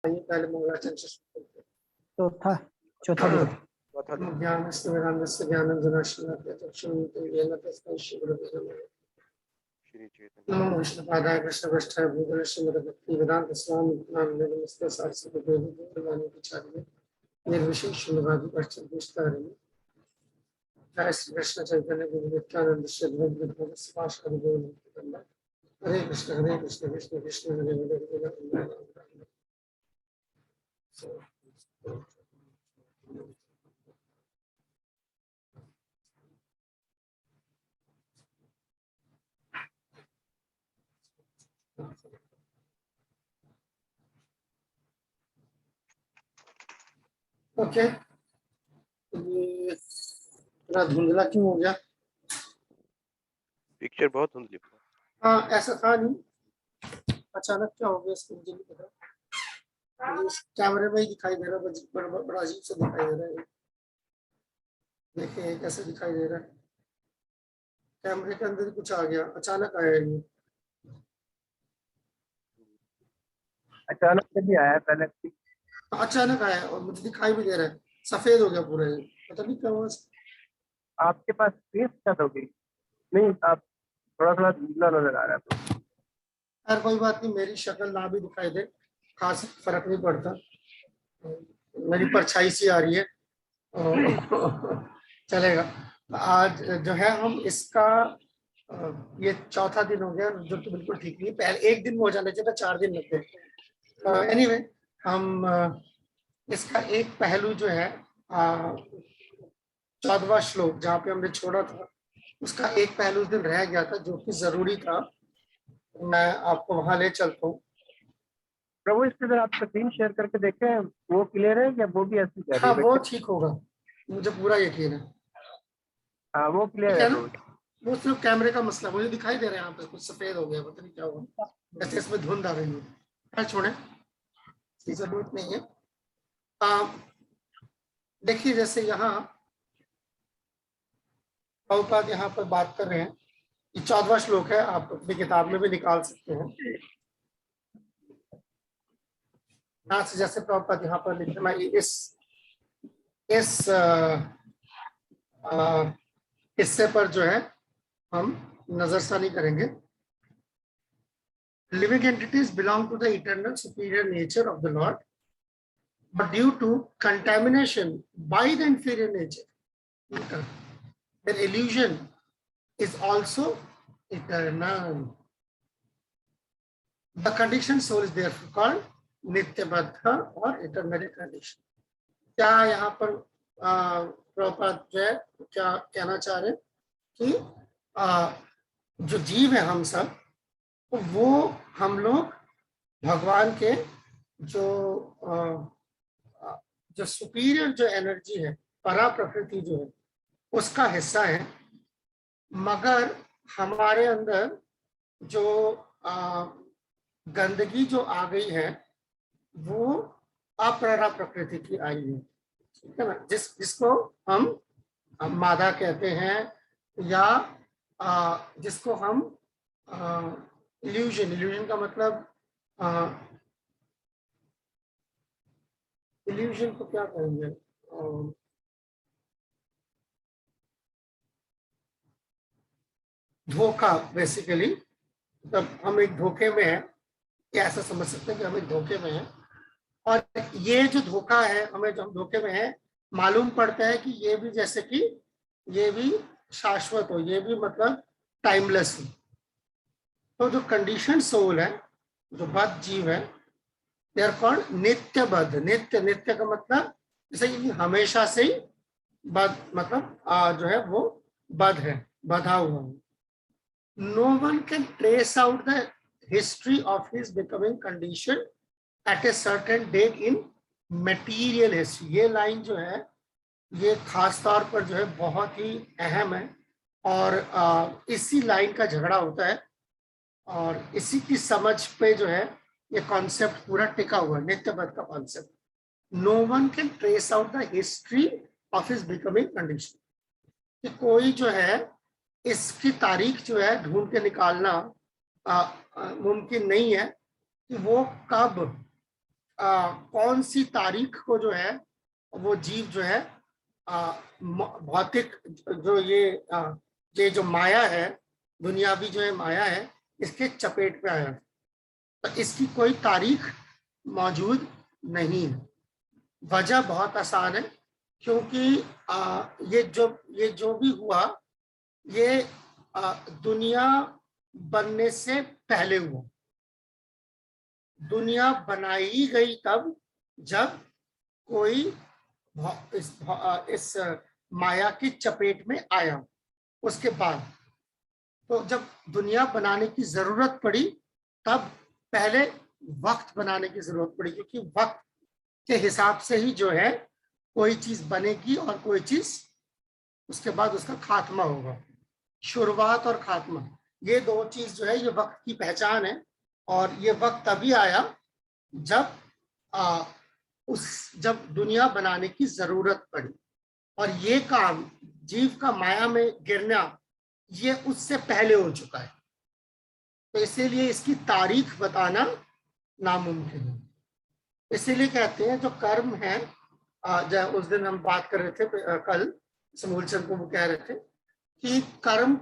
आइए पहले मंगलाचरण से शुरू करते चौथा चौथा दिन हैं। ज्ञानस्य वेदान्तस्य ज्ञानञ्जनशलाकया चक्षुरुन्मिलितं येन तस्मै श्रीगुरवे नमः। नमो विष्णुपादाय कृष्णपृष्ठाय भूतले श्रीमद्भक्तिवेदान्त स्वामी नमस्ते सारस्वती देवी गौरवाणी निर्विशेष शून्यवादी पश्चिम विस्तारिणी जय श्री कृष्ण चैतन्य गुरु नित्यानंद श्री अद्वैत गदाधर गोविंद हरे कृष्ण कृष्ण कृष्ण हरे हरे हरे राम। ओके, ये थोड़ा धुंधला क्यों हो गया? पिक्चर बहुत धुंधली। हाँ, ऐसा था नहीं, अचानक क्या हो गया इसको मुझे नहीं पता। इस कैमरे में ही दिखाई दे रहा है, बड़ा अजीब से दिखाई दे रहा है। देखिए कैसे दिखाई दे रहा है, कैमरे के अंदर कुछ आ गया, अचानक आया ये। अचानक से भी आया, पहले अचानक आया और मुझे दिखाई भी दे रहा है, सफेद हो गया पूरा ये, पता नहीं क्या हुआ। आपके पास स्पेस कट होगी नहीं, आप थोड़ा थोड़ा धुंधला नजर आ रहा है। तो यार कोई बात नहीं, मेरी शक्ल ना भी दिखाई दे खास फर्क नहीं पड़ता, मेरी परछाई सी आ रही है चलेगा। आज जो है हम इसका ये चौथा दिन हो गया, जो कि बिल्कुल ठीक नहीं, पहले एक दिन में हो जाना चाहिए था, 4 दिन लगते। एनीवे हम इसका एक पहलू जो है 14वां श्लोक जहाँ पे हमने छोड़ा था, उसका एक पहलू उस दिन रह गया था जो कि जरूरी था, मैं आपको वहां ले चलता हूँ। प्रभु इसके अंदर आप स्क्रीन शेयर करके देखें, वो क्लियर है या वो भी ऐसी कह रही हाँ है? वो ठीक होगा, मुझे पूरा यकीन है। हाँ वो क्लियर है है। ना, वो सिर्फ कैमरे का मसला, मुझे दिखाई दे रहा है यहाँ पे कुछ सफेद हो गया, पता नहीं क्या हुआ, जैसे इसमें धुंध आ गई है। छोड़े, जरूरत नहीं है। देखिए जैसे यहाँ प्रभुपाद यहाँ पर बात कर रहे हैं, ये 14वां श्लोक है, आप अपनी किताब में भी निकाल सकते हैं। यहाँ से जैसे प्रभुपाद यहाँ पर लिखते हैं, इस हिस्से पर जो है हम नजरसानी करेंगे। Living entities belong to the eternal superior nature of the Lord, but due to contamination by the inferior nature, their illusion is also eternal. The conditioned soul is therefore called नित्यबद्ध और eternally conditioned. क्या यहाँ पर प्रभुपाद जो है क्या कहना चाह रहे हैं कि जो जीव है हम सब, तो वो हम लोग भगवान के जो सुपीरियर जो एनर्जी है, परा प्रकृति जो है, उसका हिस्सा है, मगर हमारे अंदर जो गंदगी जो आ गई है वो अपरा प्रकृति की आई है, ठीक है ना, जिसको हम मादा कहते हैं, या जिसको हम इल्यूजन का मतलब इल्यूजन को क्या कहेंगे, धोखा बेसिकली, मतलब हम एक धोखे में हैं, ऐसा समझ सकते हैं कि हम एक धोखे में हैं, और ये जो धोखा है, हमें जो हम धोखे में हैं, मालूम पड़ता है कि ये भी जैसे कि ये भी शाश्वत हो, ये भी मतलब टाइमलेस हो। तो जो कंडीशन सोल है, जो बद्ध जीव है, दे आर कॉल्ड नित्यबद्ध। नित्य का मतलब जैसे कि हमेशा से ही बद्ध, मतलब जो है वो बद्ध है, बधा हुआ है। No one can trace out the history of his becoming condition at a certain date in material history. ये लाइन जो है ये खास तौर पर जो है बहुत ही अहम है, और इसी लाइन का झगड़ा होता है, और इसी की समझ पे जो है ये कॉन्सेप्ट पूरा टिका हुआ है, नित्यबद्ध का concept. No one can trace out the history of his becoming condition, कि कोई जो है इसकी तारीख जो है ढूंढ के निकालना मुमकिन नहीं है कि वो कब कौन सी तारीख को जो है वो जीव जो है भौतिक जो ये जो माया है, दुनियावी जो है माया है, इसके चपेट में आया। तो इसकी कोई तारीख मौजूद नहीं है। वजह बहुत आसान है, क्योंकि ये जो भी हुआ ये दुनिया बनने से पहले हुआ। दुनिया बनाई गई तब जब कोई इस माया की चपेट में आया। उसके बाद तो जब दुनिया बनाने की जरूरत पड़ी तब पहले वक्त बनाने की जरूरत पड़ी, क्योंकि वक्त के हिसाब से ही जो है कोई चीज बनेगी और कोई चीज उसके बाद उसका खात्मा होगा। शुरुआत और खात्मा, ये दो चीज जो है ये वक्त की पहचान है। और ये वक्त तभी आया जब जब दुनिया बनाने की जरूरत पड़ी। और ये काम जीव का माया में गिरना ये उससे पहले हो चुका है। तो इसीलिए इसकी तारीख बताना नामुमकिन है। इसीलिए कहते हैं जो कर्म है, उस दिन हम बात कर रहे थे कल समूल चंद को, वो कह रहे थे कि कर्म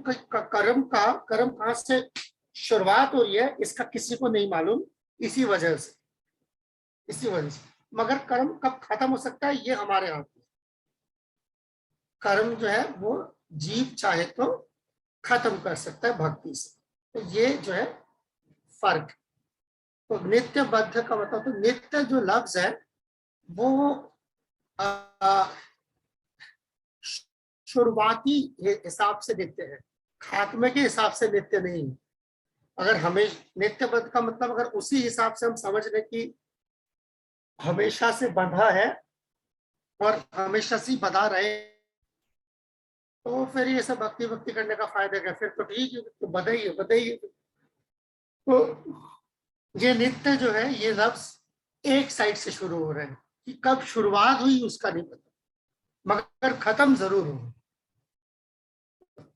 कहाँ से शुरुआत हो रही है इसका किसी को नहीं मालूम। इसी वजह से मगर कर्म कब खत्म हो सकता है ये हमारे हाथ में। कर्म जो है वो जीव चाहे तो खत्म कर सकता है भक्ति से। तो ये जो है फर्क। तो नित्य बद्ध का मतलब, तो नित्य जो लफ्ज है वो शुरुआती हिसाब से नित्य है, खात्मे के हिसाब से नित्य नहीं। अगर हमें नित्यबद्ध का मतलब अगर उसी हिसाब से हम समझ लें कि हमेशा से बंधा है और हमेशा से बंधा रहे, तो फिर ये सब भक्ति करने का फायदा क्या? फिर तो ठीक है, तो बधाई। तो ये नित्य जो है ये लफ्ज एक साइड से शुरू हो रहे हैं कि कब शुरुआत हुई उसका नहीं पता, मगर खत्म जरूर हो।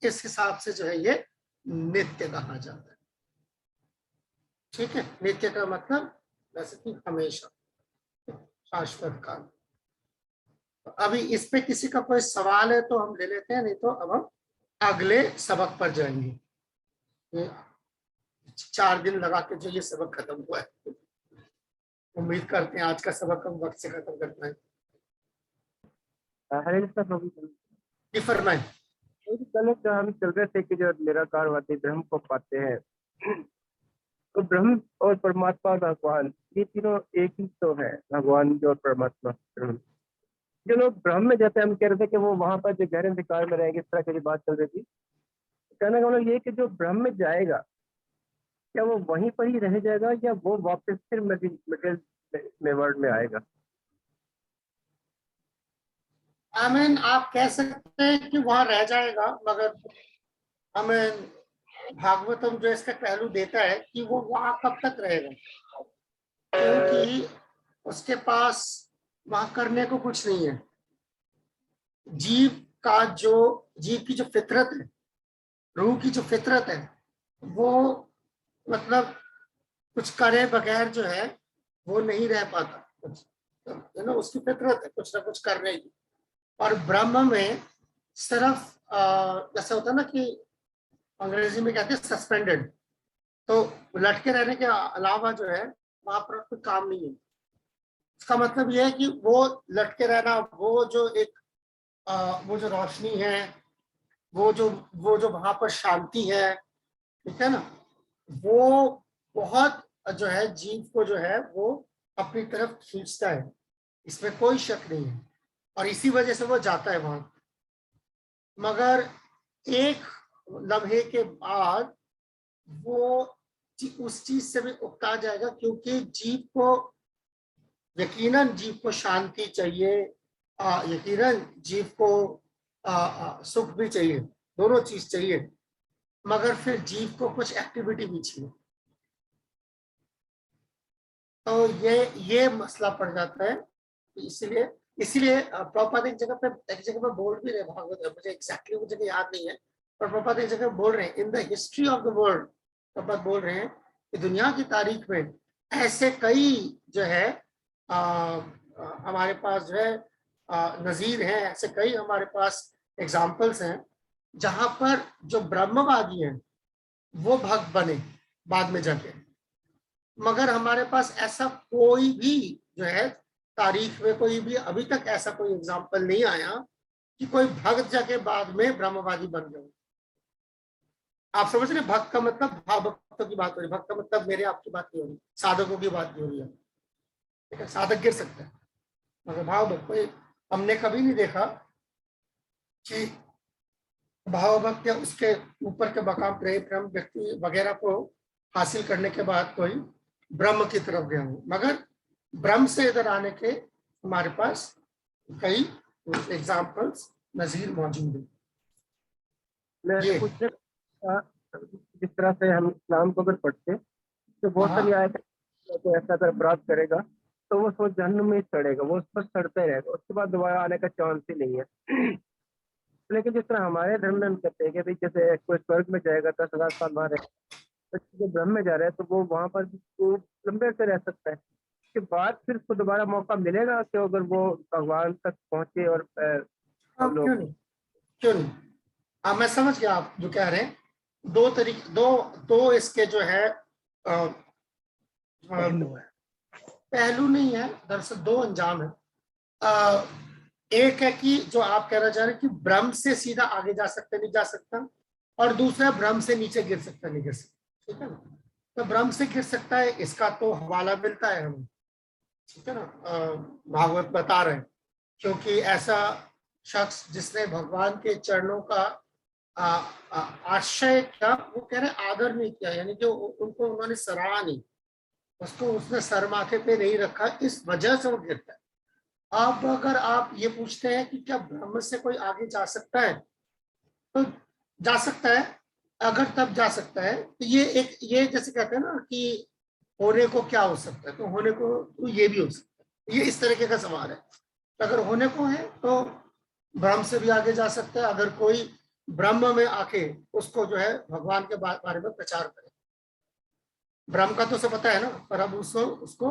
इस हिसाब से जो है ये नित्य कहा जाता है। ठीक है, नित्य का मतलब वैसे कि हमेशा, शाश्वत काल। अभी इस पे किसी का कोई सवाल है तो हम ले लेते हैं, नहीं तो अब हम अगले सबक पर जाएंगे। 4 दिन लगा के जो ये सबक खत्म हुआ है, उम्मीद करते हैं आज का सबक हम वक्त से खत्म कर पाए। हरे कृष्ण प्रभु जी फरमाएं। कल हम चल रहे थे कि जो निराकारवादी ब्रह्म को पाते हैं, तो ब्रह्म और परमात्मा और भगवान ये तीनों एक ही तो है। भगवान जो और परमात्मा ब्रह्म। जो लोग ब्रह्म में जाते हैं, हम कह रहे थे कि वो वहां पर जो गहरे अंधकार में रहेंगे, इस तरह की बात चल रही थी। कहने का मतलब ये कि जो ब्रह्म में जाएगा क्या वो वहीं पर ही रह जाएगा या वो वापस फिर मटेरियल में वर्ल्ड में आएगा? आमीन, आप कह सकते हैं कि वहां रह जाएगा, मगर हमें भागवतम जो इसका पहलू देता है कि वो वहां कब तक रहेगा, क्योंकि उसके पास वहां करने को कुछ नहीं है। जीव की जो फितरत है, रूह की जो फितरत है, वो मतलब कुछ करे बगैर जो है वो नहीं रह पाता। है ना, उसकी फितरत है कुछ ना कुछ करने की। और ब्रह्म में सिर्फ जैसे होता है ना कि अंग्रेजी में कहते हैं सस्पेंडेड, तो लटके रहने के अलावा जो है वहां पर कोई काम नहीं है। इसका मतलब यह है कि वो लटके रहना, वो जो एक वो जो रोशनी है, वो जो वहां पर शांति है, ठीक है ना, वो बहुत जो है जीव को जो है वो अपनी तरफ खींचता है, इसमें कोई शक नहीं है। और इसी वजह से वो जाता है वहां। मगर एक लम्हे के बाद वो उस चीज से भी उकता जाएगा, क्योंकि यकीनन जीव को शांति चाहिए, यकीनन जीव को सुख भी चाहिए, दोनों चीज चाहिए। मगर फिर जीव को कुछ एक्टिविटी भी चाहिए। तो ये मसला पड़ जाता है। इसलिए प्रभुपाद एक जगह पे बोल भी रहे भागवत, मुझे एग्जैक्टली वो जगह याद नहीं है, पर प्रभुपाद एक जगह बोल रहे हैं, in the history of the world Prabhupada बोल रहे हैं कि दुनिया की तारीख में ऐसे कई जो है हमारे पास जो है नजीर हैं, ऐसे कई हमारे पास एग्जाम्पल्स हैं जहां पर जो ब्रह्मवादी हैं वो भक्त बने बाद में जाके। मगर हमारे पास ऐसा कोई भी जो है तारीख में कोई भी अभी तक ऐसा कोई एग्जाम्पल नहीं आया कि कोई भक्त जाके बाद में ब्रह्मवादी बन गए। आप समझ रहे, भक्त का मतलब भाव भक्तों की बात हो रही, भक्त का मतलब मेरे आपकी बात नहीं हो रही, साधकों की बात नहीं हो रही है। ठीक है, साधक गिर सकता है मगर भाव भक्त कोई, हमने कभी नहीं देखा कि भाव भक्त या उसके ऊपर के मकाम प्रेम व्यक्ति वगैरह को हासिल करने के बाद कोई ब्रह्म की तरफ गया हो। मगर ब्रह्म से इधर आने के हमारे पास कई एग्जाम्पल्स नजीर मौजूद है। मैं ये पूछने जिस तरह से हम इस्लाम को अगर पढ़ते तो बहुत हाँ सारी आयत तो ऐसा अगर अपराध करेगा तो वो जहन्नुम में ही सड़ेगा, वो उस पर सड़ता ही रहेगा, उसके बाद दोबारा आने का चांस ही नहीं है। लेकिन जिस तरह हमारे धर्म में हम कहते हैं कि भाई जैसे कोई स्वर्ग में जाएगा 10,000 साल वहां रहेगा, तो जो ब्रह्म में जा रहा है तो वो वहां पर भी तो लंबे से रह सकता है। उसके बाद फिर उसको दोबारा मौका मिलेगा कि अगर वो भगवान तक पहुंचे और हाँ, हम क्यों लोग। नहीं, क्यों नहीं। हाँ, मैं समझ गया आप जो कह रहे हैं। दो तरीके, दो दो इसके जो है पहलू है, पहलू नहीं है दरअसल, दो अंजाम है। अ, एक है कि जो आप कहना चाह रहे हैं कि ब्रह्म से सीधा आगे जा सकते नहीं जा सकता, और दूसरा ब्रह्म से नीचे गिर सकता नहीं गिर सकता। ठीक है ना, तो ब्रह्म से गिर सकता है इसका तो हवाला मिलता है हमें। ठीक है ना, भागवत बता रहे हैं, क्योंकि ऐसा शख्स जिसने भगवान के चरणों का आश्रय किया, वो कह रहे आदर नहीं किया, यानी कि उनको उन्होंने सराहा नहीं, उसको उसने सर माथे पे नहीं रखा, इस वजह से वो गिरता है। अब अगर आप ये पूछते हैं कि क्या ब्रह्म से कोई आगे जा सकता है, तो जा सकता है। अगर तब जा सकता है तो ये जैसे कहते हैं ना कि होने को क्या हो सकता है, तो होने को तो ये भी हो सकता है, ये इस तरीके का सवाल है। अगर होने को है तो ब्रह्म से भी आगे जा सकता है, अगर कोई ब्रह्म में आके उसको जो है भगवान के बारे में प्रचार करे। ब्रह्म का तो सब पता है ना, पर अब उसको उसको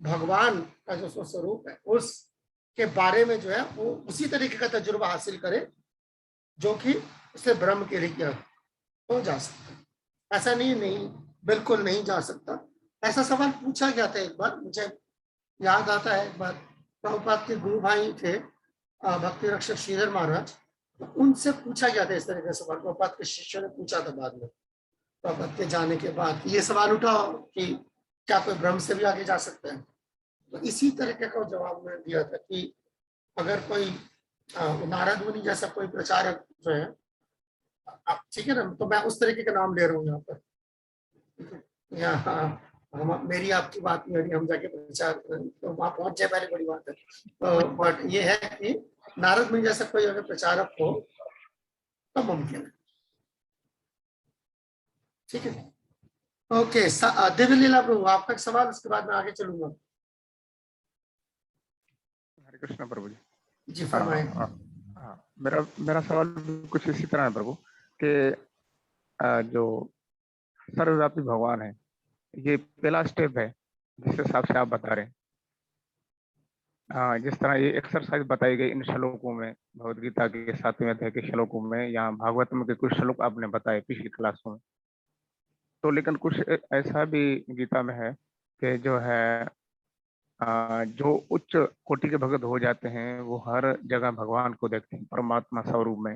भगवान का जो स्वरूप है उसके बारे में जो है वो उसी तरीके का तजुर्बा हासिल करे जो कि उसे ब्रह्म के लिए किया, तो जा सकता है। ऐसा नहीं, नहीं बिल्कुल नहीं जा सकता। ऐसा सवाल पूछा गया था एक बार, मुझे याद आता है। एक बार प्रभुपाद के गुरु भाई थे भक्ति रक्षक श्रीधर महाराज, तो उनसे पूछा गया था इस तरह का सवाल, प्रभुपाद के शिष्यों ने पूछा था बाद में, प्रभुपाद के जाने के बाद ये सवाल उठा कि क्या कोई ब्रह्म से भी आगे जा सकता है। तो इसी तरीके का जवाब मैंने दिया था कि अगर कोई नारद मुनि जैसा कोई प्रचारक जो है, ठीक है ना, तो मैं उस तरीके का नाम ले रहा हूँ यहाँ पर। यहाँ हम मेरी आपकी बात नहीं हो रही, हम जाके प्रचार करें तो वहां पहुंच जाए पहले, बड़ी बात है। तो बट ये है कि नारद मुनि जैसा कोई अगर प्रचारक हो तो मुमकिन है। ठीक है, ओके। दिव्य लीला प्रभु आपका एक सवाल, उसके बाद मैं आगे चलूंगा। हरे कृष्ण प्रभु जी। जी फरमाए। मेरा मेरा सवाल कुछ इसी तरह है प्रभु कि जो सर्वव्यापी भगवान है, ये पहला स्टेप है जिस हिसाब से आप बता रहे हैं। जिस तरह ये एक्सरसाइज बताई गई इन श्लोकों में, भगवद गीता के 7वें अध्याय के श्लोकों में, या भागवतम के कुछ श्लोक आपने बताए पिछली क्लासों में, तो लेकिन कुछ ऐसा भी गीता में है कि जो है जो उच्च कोटि के भगत हो जाते हैं वो हर जगह भगवान को देखते हैं, परमात्मा स्वरूप में,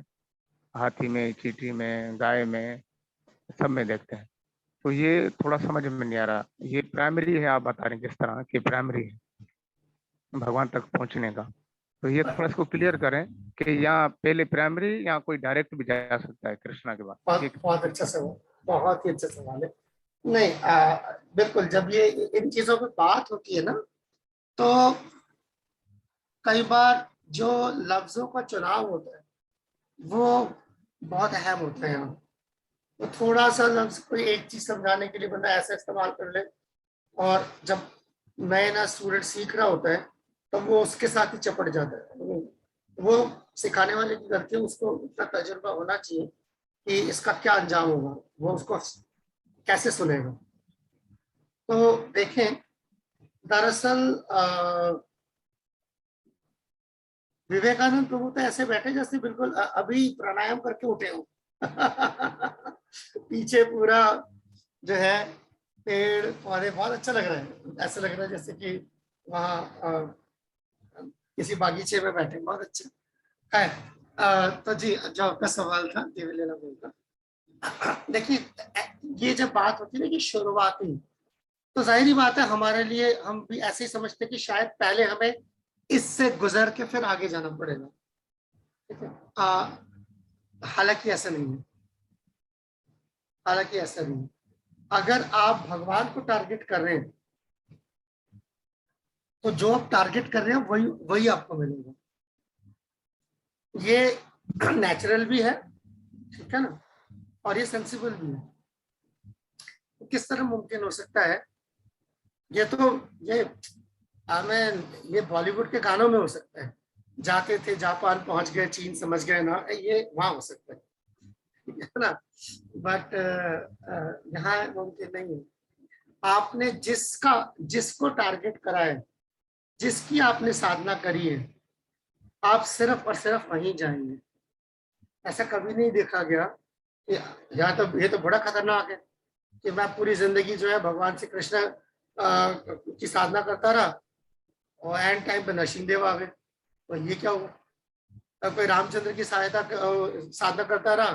हाथी में, चींटी में, गाय में, सब में देखते हैं। तो ये थोड़ा समझ में नहीं आ रहा, ये प्राइमरी है आप बता रहे हैं, जिस तरह की प्राइमरी है भगवान तक पहुंचने का, तो ये थोड़ा इसको क्लियर करें कि यहाँ पहले प्राइमरी या कोई डायरेक्ट भी जा सकता है कृष्णा के बाद। बहुत अच्छा सवाल, बहुत ही अच्छा सवाल है। नहीं, बिल्कुल, जब ये इन चीजों पे बात होती है ना, तो कई बार जो लफ्जों का चुनाव होता है वो बहुत अहम होता है। यहाँ तो थोड़ा सा लफ्ज कोई एक चीज समझाने के लिए बंदा ऐसा इस्तेमाल कर ले, और जब नया नया स्टूडेंट सीख रहा होता है तो वो उसके साथ ही चपट जाता है। वो सिखाने वाले की गलती है, उसको इतना तजुर्बा होना चाहिए कि इसका क्या अंजाम होगा, वो उसको कैसे सुनेगा। तो देखें, दरअसल विवेकानंद प्रभु तो ऐसे बैठे जैसे बिल्कुल अभी प्राणायाम करके उठे हो। पीछे पूरा जो है पेड़ पौधे, बहुत अच्छा लग रहा है, ऐसा लग रहा है जैसे कि वहाँ किसी बागीचे में बैठे, बहुत अच्छा है। तो जी, जो आपका सवाल था देवीलीला बोलता, देखिए ये जब बात होती है ना कि शुरुआती, तो जाहिर बात है हमारे लिए, हम भी ऐसे ही समझते हैं कि शायद पहले हमें इससे गुजर के फिर आगे जाना पड़ेगा, ठीक है। हालांकि ऐसा नहीं है, हालांकि ऐसा नहीं है। अगर आप भगवान को टारगेट कर रहे हैं तो जो आप टारगेट कर रहे हैं वही वही आपको मिलेगा। ये नेचुरल भी है, ठीक है ना, और ये सेंसिबल भी है। तो किस तरह मुमकिन हो सकता है? ये तो ये हमें, ये बॉलीवुड के गानों में हो सकता है, जाते थे जापान पहुंच गए चीन समझ गए ना, ये वहां हो सकता है ना, बट यहाँ मुमकिन नहीं है। आपने जिसको टारगेट करा है, जिसकी आपने साधना करी है, आप सिर्फ और सिर्फ वहीं जाएंगे। ऐसा कभी नहीं देखा गया कि या तो ये तो बड़ा खतरनाक है कि मैं पूरी जिंदगी जो है भगवान श्री कृष्ण की साधना करता रहा और एंड टाइम पे नरसिंह आ गए, तो ये क्या हुआ? अब कोई रामचंद्र की साधना करता रहा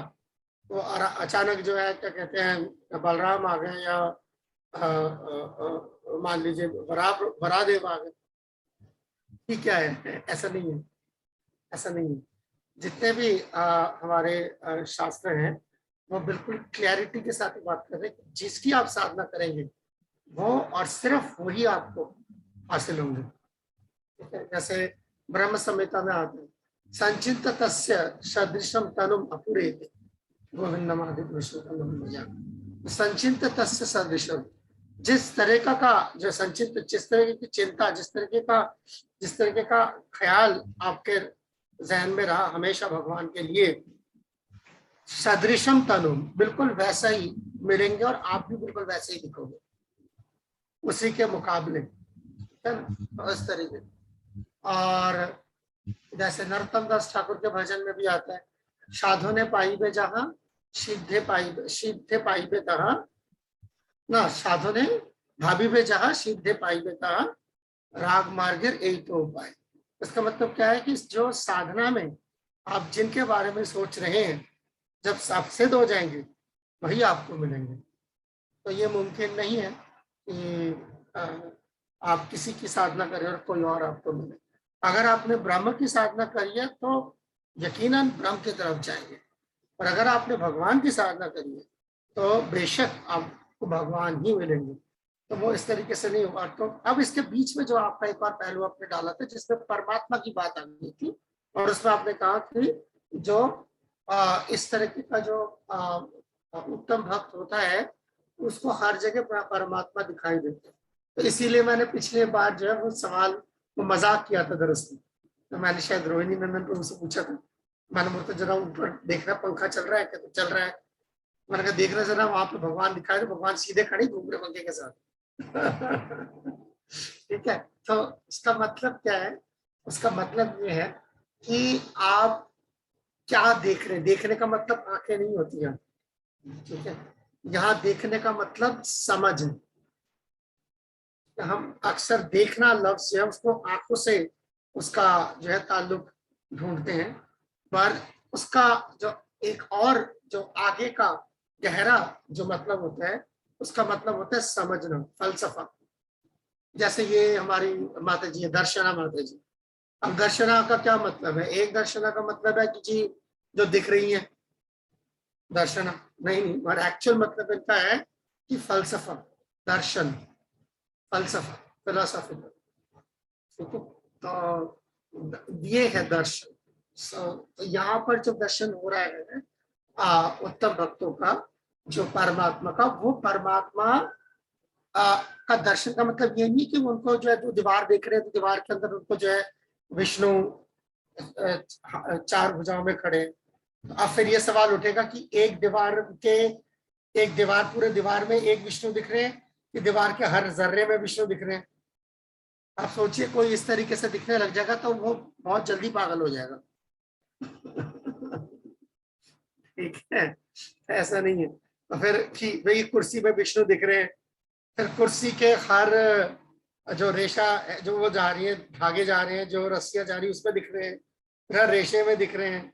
तो अचानक जो है क्या कहते हैं बलराम आ गए, या मान लीजिए वरादेव आ गए। ठीक क्या है? ऐसा नहीं है, ऐसा नहीं है। जितने भी हमारे शास्त्र हैं वो बिल्कुल क्लैरिटी के साथ बात कर रहे हैं, जिसकी आप साधना करेंगे वो और सिर्फ वही आपको हासिल होंगे, ठीक है। जैसे ब्रह्म संहिता में आता है, संचित तस्य सदृशम तनुम अपुरेति गोविंदम आदि विष्णु। संचित तस्य सदृशम, जिस तरीका का जो संचित, जिस तरह की चिंता, जिस तरीके का ख्याल आपके जहन में रहा हमेशा भगवान के लिए, सदृशम तनु, बिल्कुल वैसा ही मिलेंगे और आप भी बिल्कुल वैसे ही दिखोगे उसी के मुकाबले, है ना, इस तरीके। और जैसे नरोत्तम दास ठाकुर के भजन में भी आता है, साधु ने पाई बे जहां सिद्धे पाई बे तहां, ना साधु ने भाभी बे जहां सिद्धे पाई बे तहां, राग मार्गेर यही तो उपाय। इसका मतलब क्या है कि जो साधना में आप जिनके बारे में सोच रहे हैं, जब सब सिद्ध हो जाएंगे वही आपको मिलेंगे। तो ये मुमकिन नहीं है कि आप किसी की साधना करें और कोई और आपको मिले। अगर आपने ब्रह्म की साधना करी है तो यकीनन ब्रह्म की तरफ जाएंगे, और अगर आपने भगवान की साधना करी है तो बेशक आपको भगवान ही मिलेंगे। तो वो इस तरीके से नहीं होगा। तो अब इसके बीच में जो आपका एक और पहलू आपने डाला था जिसमें परमात्मा की बात आ गई थी, और उसमें आपने कहा कि जो इस तरीके का जो उत्तम भक्त होता है उसको हर जगह परमात्मा दिखाई देता है। तो इसीलिए मैंने पिछले बार जो है वो सवाल, वो मजाक किया था दरअसल। तो मैंने शायद रोहिणी नंदन को उनसे पूछा था, मैंने बोलता जरा ऊपर देखना पंखा चल रहा है क्या? तो चल रहा है। मैंने कहा देखना जरा वहां पे भगवान दिखाए, तो भगवान सीधे खड़े घूम रहे पंखे के साथ। ठीक है। तो इसका मतलब क्या है? उसका मतलब ये है कि आप क्या देख रहे हैं। देखने का मतलब आंखें नहीं होती हैं, ठीक है। यहाँ देखने का मतलब समझ है। हम अक्सर देखना लफ्ज से उसको आंखों से उसका जो है ताल्लुक ढूंढते हैं, पर उसका जो एक और जो आगे का गहरा जो मतलब होता है उसका मतलब होता है समझना, फलसफा। जैसे ये हमारी माता जी है, दर्शना माता जी। अब दर्शना का क्या मतलब है? एक दर्शना का मतलब है कि जी जो दिख रही है दर्शना, नहीं, और एक्चुअल मतलब इनका है कि फलसफा, दर्शन, फलसफा, फिलोसॉफी, ठीक है। तो ये है दर्शन। तो यहाँ पर जो दर्शन हो रहा है उत्तम भक्तों का, जो परमात्मा का, वो परमात्मा का दर्शन का मतलब ये नहीं कि उनको जो है जो दीवार देख रहे हैं तो दीवार के अंदर उनको जो है विष्णु चार भुजाओं में खड़े। अब फिर ये सवाल उठेगा कि एक दीवार पूरे दीवार में एक विष्णु दिख रहे हैं कि दीवार के हर जर्रे में विष्णु दिख रहे हैं? आप सोचिए कोई इस तरीके से दिखने लग जाएगा तो वो बहुत जल्दी पागल हो जाएगा। ठीक है, ऐसा नहीं है। तो फिर कि भाई कुर्सी पे विष्णु दिख रहे हैं, फिर कुर्सी के हर जो रेशा जो वो जा रही है, धागे जा रहे हैं, जो रस्सियां जा रही है उसमें दिख रहे हैं, फिर हर रेशे में दिख रहे हैं,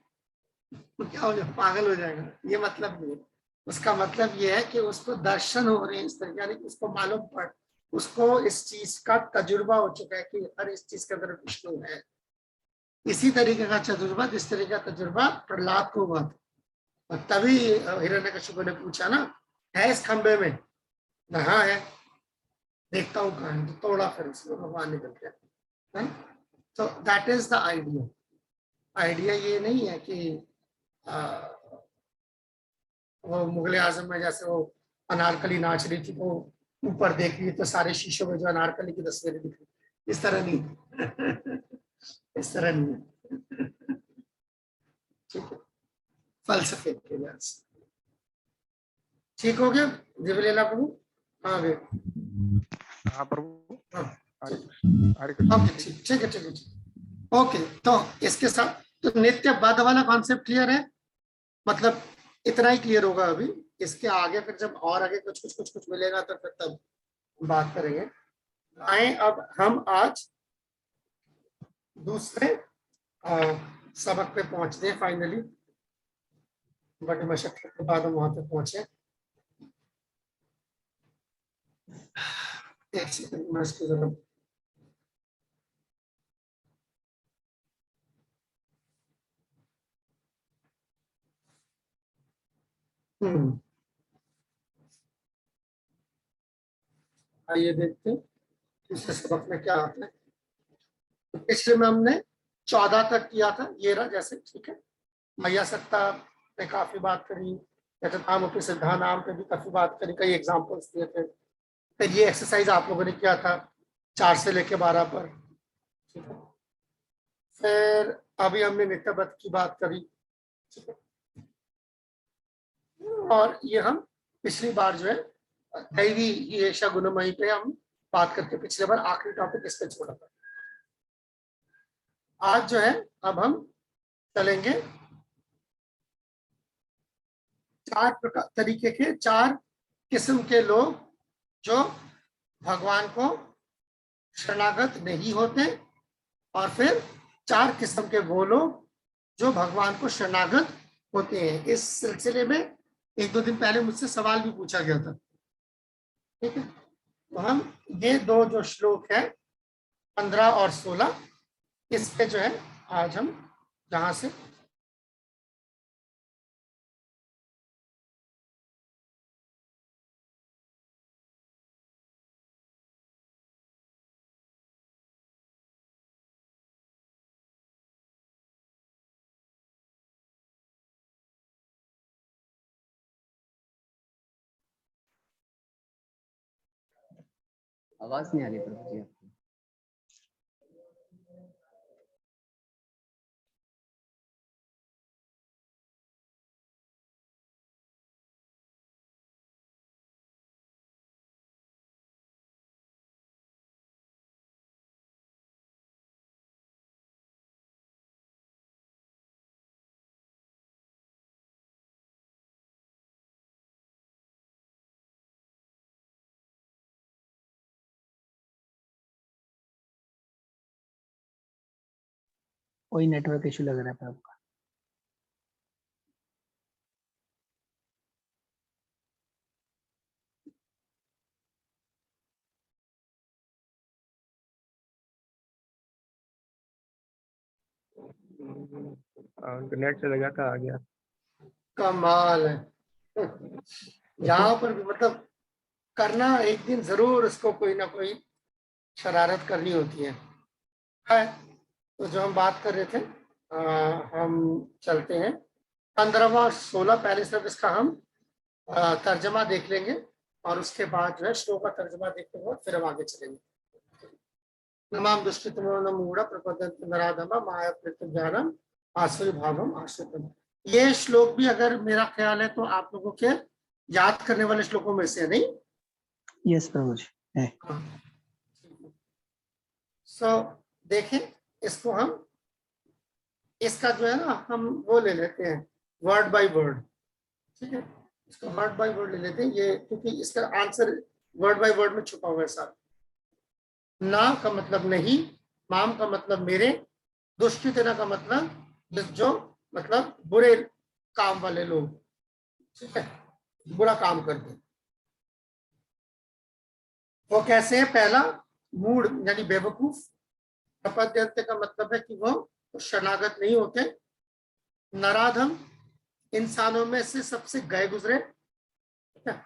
तो क्या हो जाएगा, पागल हो जाएगा। ये मतलब नहीं है। उसका मतलब ये है कि उसको दर्शन हो रहे हैं इस तरीके, यानी कि उसको मालूम पड़, उसको इस चीज का तजुर्बा हो चुका है कि हर इस चीज के अंदर विष्णु है। इसी तरीके का तजुर्बा, जिस तरीके का तजुर्बा प्रहलाद को हुआ था। और तभी हिरण्यकशिपु ने पूछा ना, है इस खंबे में? हाँ है। देखता हूँ कहाँ है, तो तोड़ा, फिर उसमें भगवान निकल गया। तो that is the idea. Idea ये नहीं है कि वो मुगल आजम में जैसे वो अनारकली नाच रही थी तो ऊपर देख रही तो सारे शीशों में जो अनारकली की तस्वीरें दिख रही, इस तरह नहीं। इस तरह नहीं है। ठीक है, फलसफे के लिहाज से ठीक हो गया। दिव्यलीला प्रभु हाँ गए। हाँ प्रभु। हाँ हरे ठीक कृष्ण, हरे कृष्ण। ओके, ठीक है, ठीक है, ठीक। ओके, तो इसके साथ तो नित्य बद्ध वाला कॉन्सेप्ट क्लियर है, मतलब इतना ही क्लियर होगा अभी। इसके आगे फिर जब और आगे कुछ मिलेगा तो फिर तब बात करेंगे। आए अब हम आज दूसरे सबक पे पहुंचते हैं फाइनली। बड़ी मशक्कत के बाद हम वहां तक पहुंचे। एक सेकंड मैं इसको जरा आइए देखते हैं दूसरे सबक में क्या आता है। तो पिछले में हमने 14 तक किया था, ये रहा जैसे, ठीक है। मैया सत्ता पे काफी बात करी, नाम पे सिद्धा नाम पे भी काफी बात करी, कई एग्जाम्पल्स दिए थे। फिर ये एक्सरसाइज आप लोगों ने किया था 4 से लेके 12 पर, ठीक है। फिर अभी हमने नित्यबद्ध की बात करी, ठीक है। और ये हम पिछली बार जो है दैवी येषा गुणमयी पे हम बात करके पिछले बार आखिरी टॉपिक इस पे छोड़ा था। आज जो है अब हम चलेंगे 4 तरीके के, 4 किस्म के लोग जो भगवान को शरणागत नहीं होते, और फिर 4 किस्म के वो लोग जो भगवान को शरणागत होते हैं। इस सिलसिले में 1-2 दिन पहले मुझसे सवाल भी पूछा गया था, ठीक है। तो हम ये 2 जो श्लोक है 15 और 16, इस पे जो है आज हम जहां से आवाज नहीं आ रही प्रभु जी आपकी। कोई नेटवर्क इशू लग रहा है प्रभु का। नेट चलेगा का आ गया। कमाल है। यहाँ पर भी मतलब करना एक दिन जरूर, उसको कोई ना कोई शरारत करनी होती है। तो जो हम बात कर रहे थे, हम चलते हैं 15वां और 16, पहले सिर्फ इसका हम तर्जमा देख लेंगे, और उसके बाद जो है श्लोक का तर्जमा देखने के बाद फिर हम आगे चलेंगे। नमाम दुष्कृतमो न मूढ़ा प्रपद्यन्ते नराधमा माया ज्ञानम आसुरी भावम आश्रितम। ये श्लोक भी अगर मेरा ख्याल है तो आप लोगों के याद करने वाले श्लोकों में से है, नहीं? यस प्रभु जी है। हाँ। सो देखें, इसको हम, इसका जो है ना हम वो ले लेते हैं वर्ड बाय वर्ड, ठीक है, इसको वर्ड बाय वर्ड ले लेते हैं ये, क्योंकि इसका आंसर वर्ड बाय वर्ड में छुपा हुआ है सारा। ना का मतलब नहीं, माम का मतलब मेरे, दुष्कृतना का मतलब जो मतलब बुरे काम वाले लोग, ठीक है, बुरा काम करते। वो कैसे है? पहला मूड यानी बेवकूफ, अपद्यंत का मतलब है कि वो शरणागत नहीं होते। नराधम, इंसानों में से सबसे गए गुजरे, ठीक है।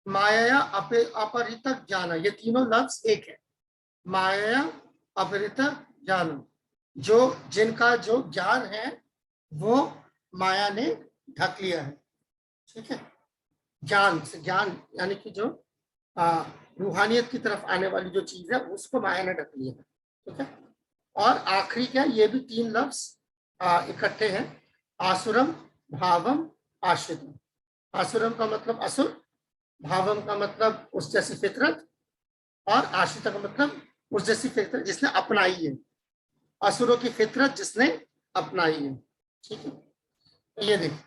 माया अपरित ज्ञान, ये तीनों लफ्ज एक है। माया अपरित ज्ञान, जो जिनका जो ज्ञान है वो माया ने ढक लिया है, ठीक है। ज्ञान से, ज्ञान यानी कि जो रूहानियत की तरफ आने वाली जो चीज है उसको माया ने ढक लिया है, ठीक है। और आखिरी क्या, ये भी तीन लफ्ज इकट्ठे हैं, आसुरम भावम आश्रितम। आसुरम का मतलब असुर, भावम का मतलब उस जैसी फितरत, और आश्रित का मतलब उस जैसी फितरत जिसने अपनाई है, असुरों की फितरत जिसने अपनाई है, ठीक है। ये देखिए,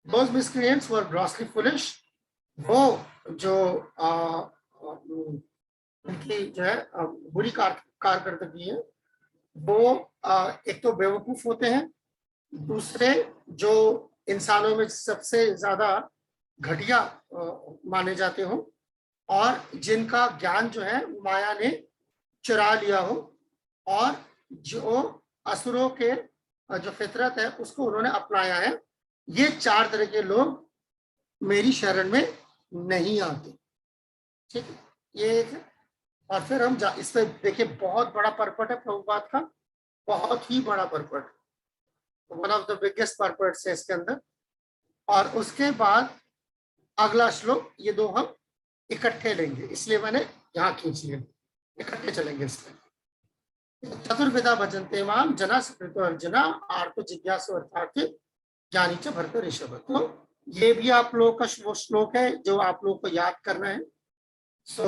those miscreants were grossly foolish, वो जो उनकी जो है बुरी कारकर्दगी है, वो एक तो बेवकूफ होते हैं, दूसरे जो इंसानों में सबसे ज्यादा घटिया माने जाते हो, और जिनका ज्ञान जो है माया ने चुरा लिया हो, और जो असुरों के जो फितरत है उसको उन्होंने अपनाया है। ये चार तरह के लोग मेरी शरण में नहीं आते, ठीक है। ये एक है। और फिर हम इस पे देखिए, बहुत बड़ा परपट है प्रभुपाद का, बहुत ही बड़ा parapet, one of the biggest parapets है इसके अंदर। और उसके बाद अगला श्लोक, ये दो हम इकट्ठे लेंगे, इसलिए मैंने यहाँ खींच लिया, इकट्ठे चलेंगे इसमें। चतुर्विधा भजन्ते माम जना सुकृतो अर्जुना आर्त जिज्ञासु अर्थार्थी ज्ञानी च भरत ऋषभ। तो ये भी आप लोगों का वो श्लोक है जो आप लोगों को याद करना है। सो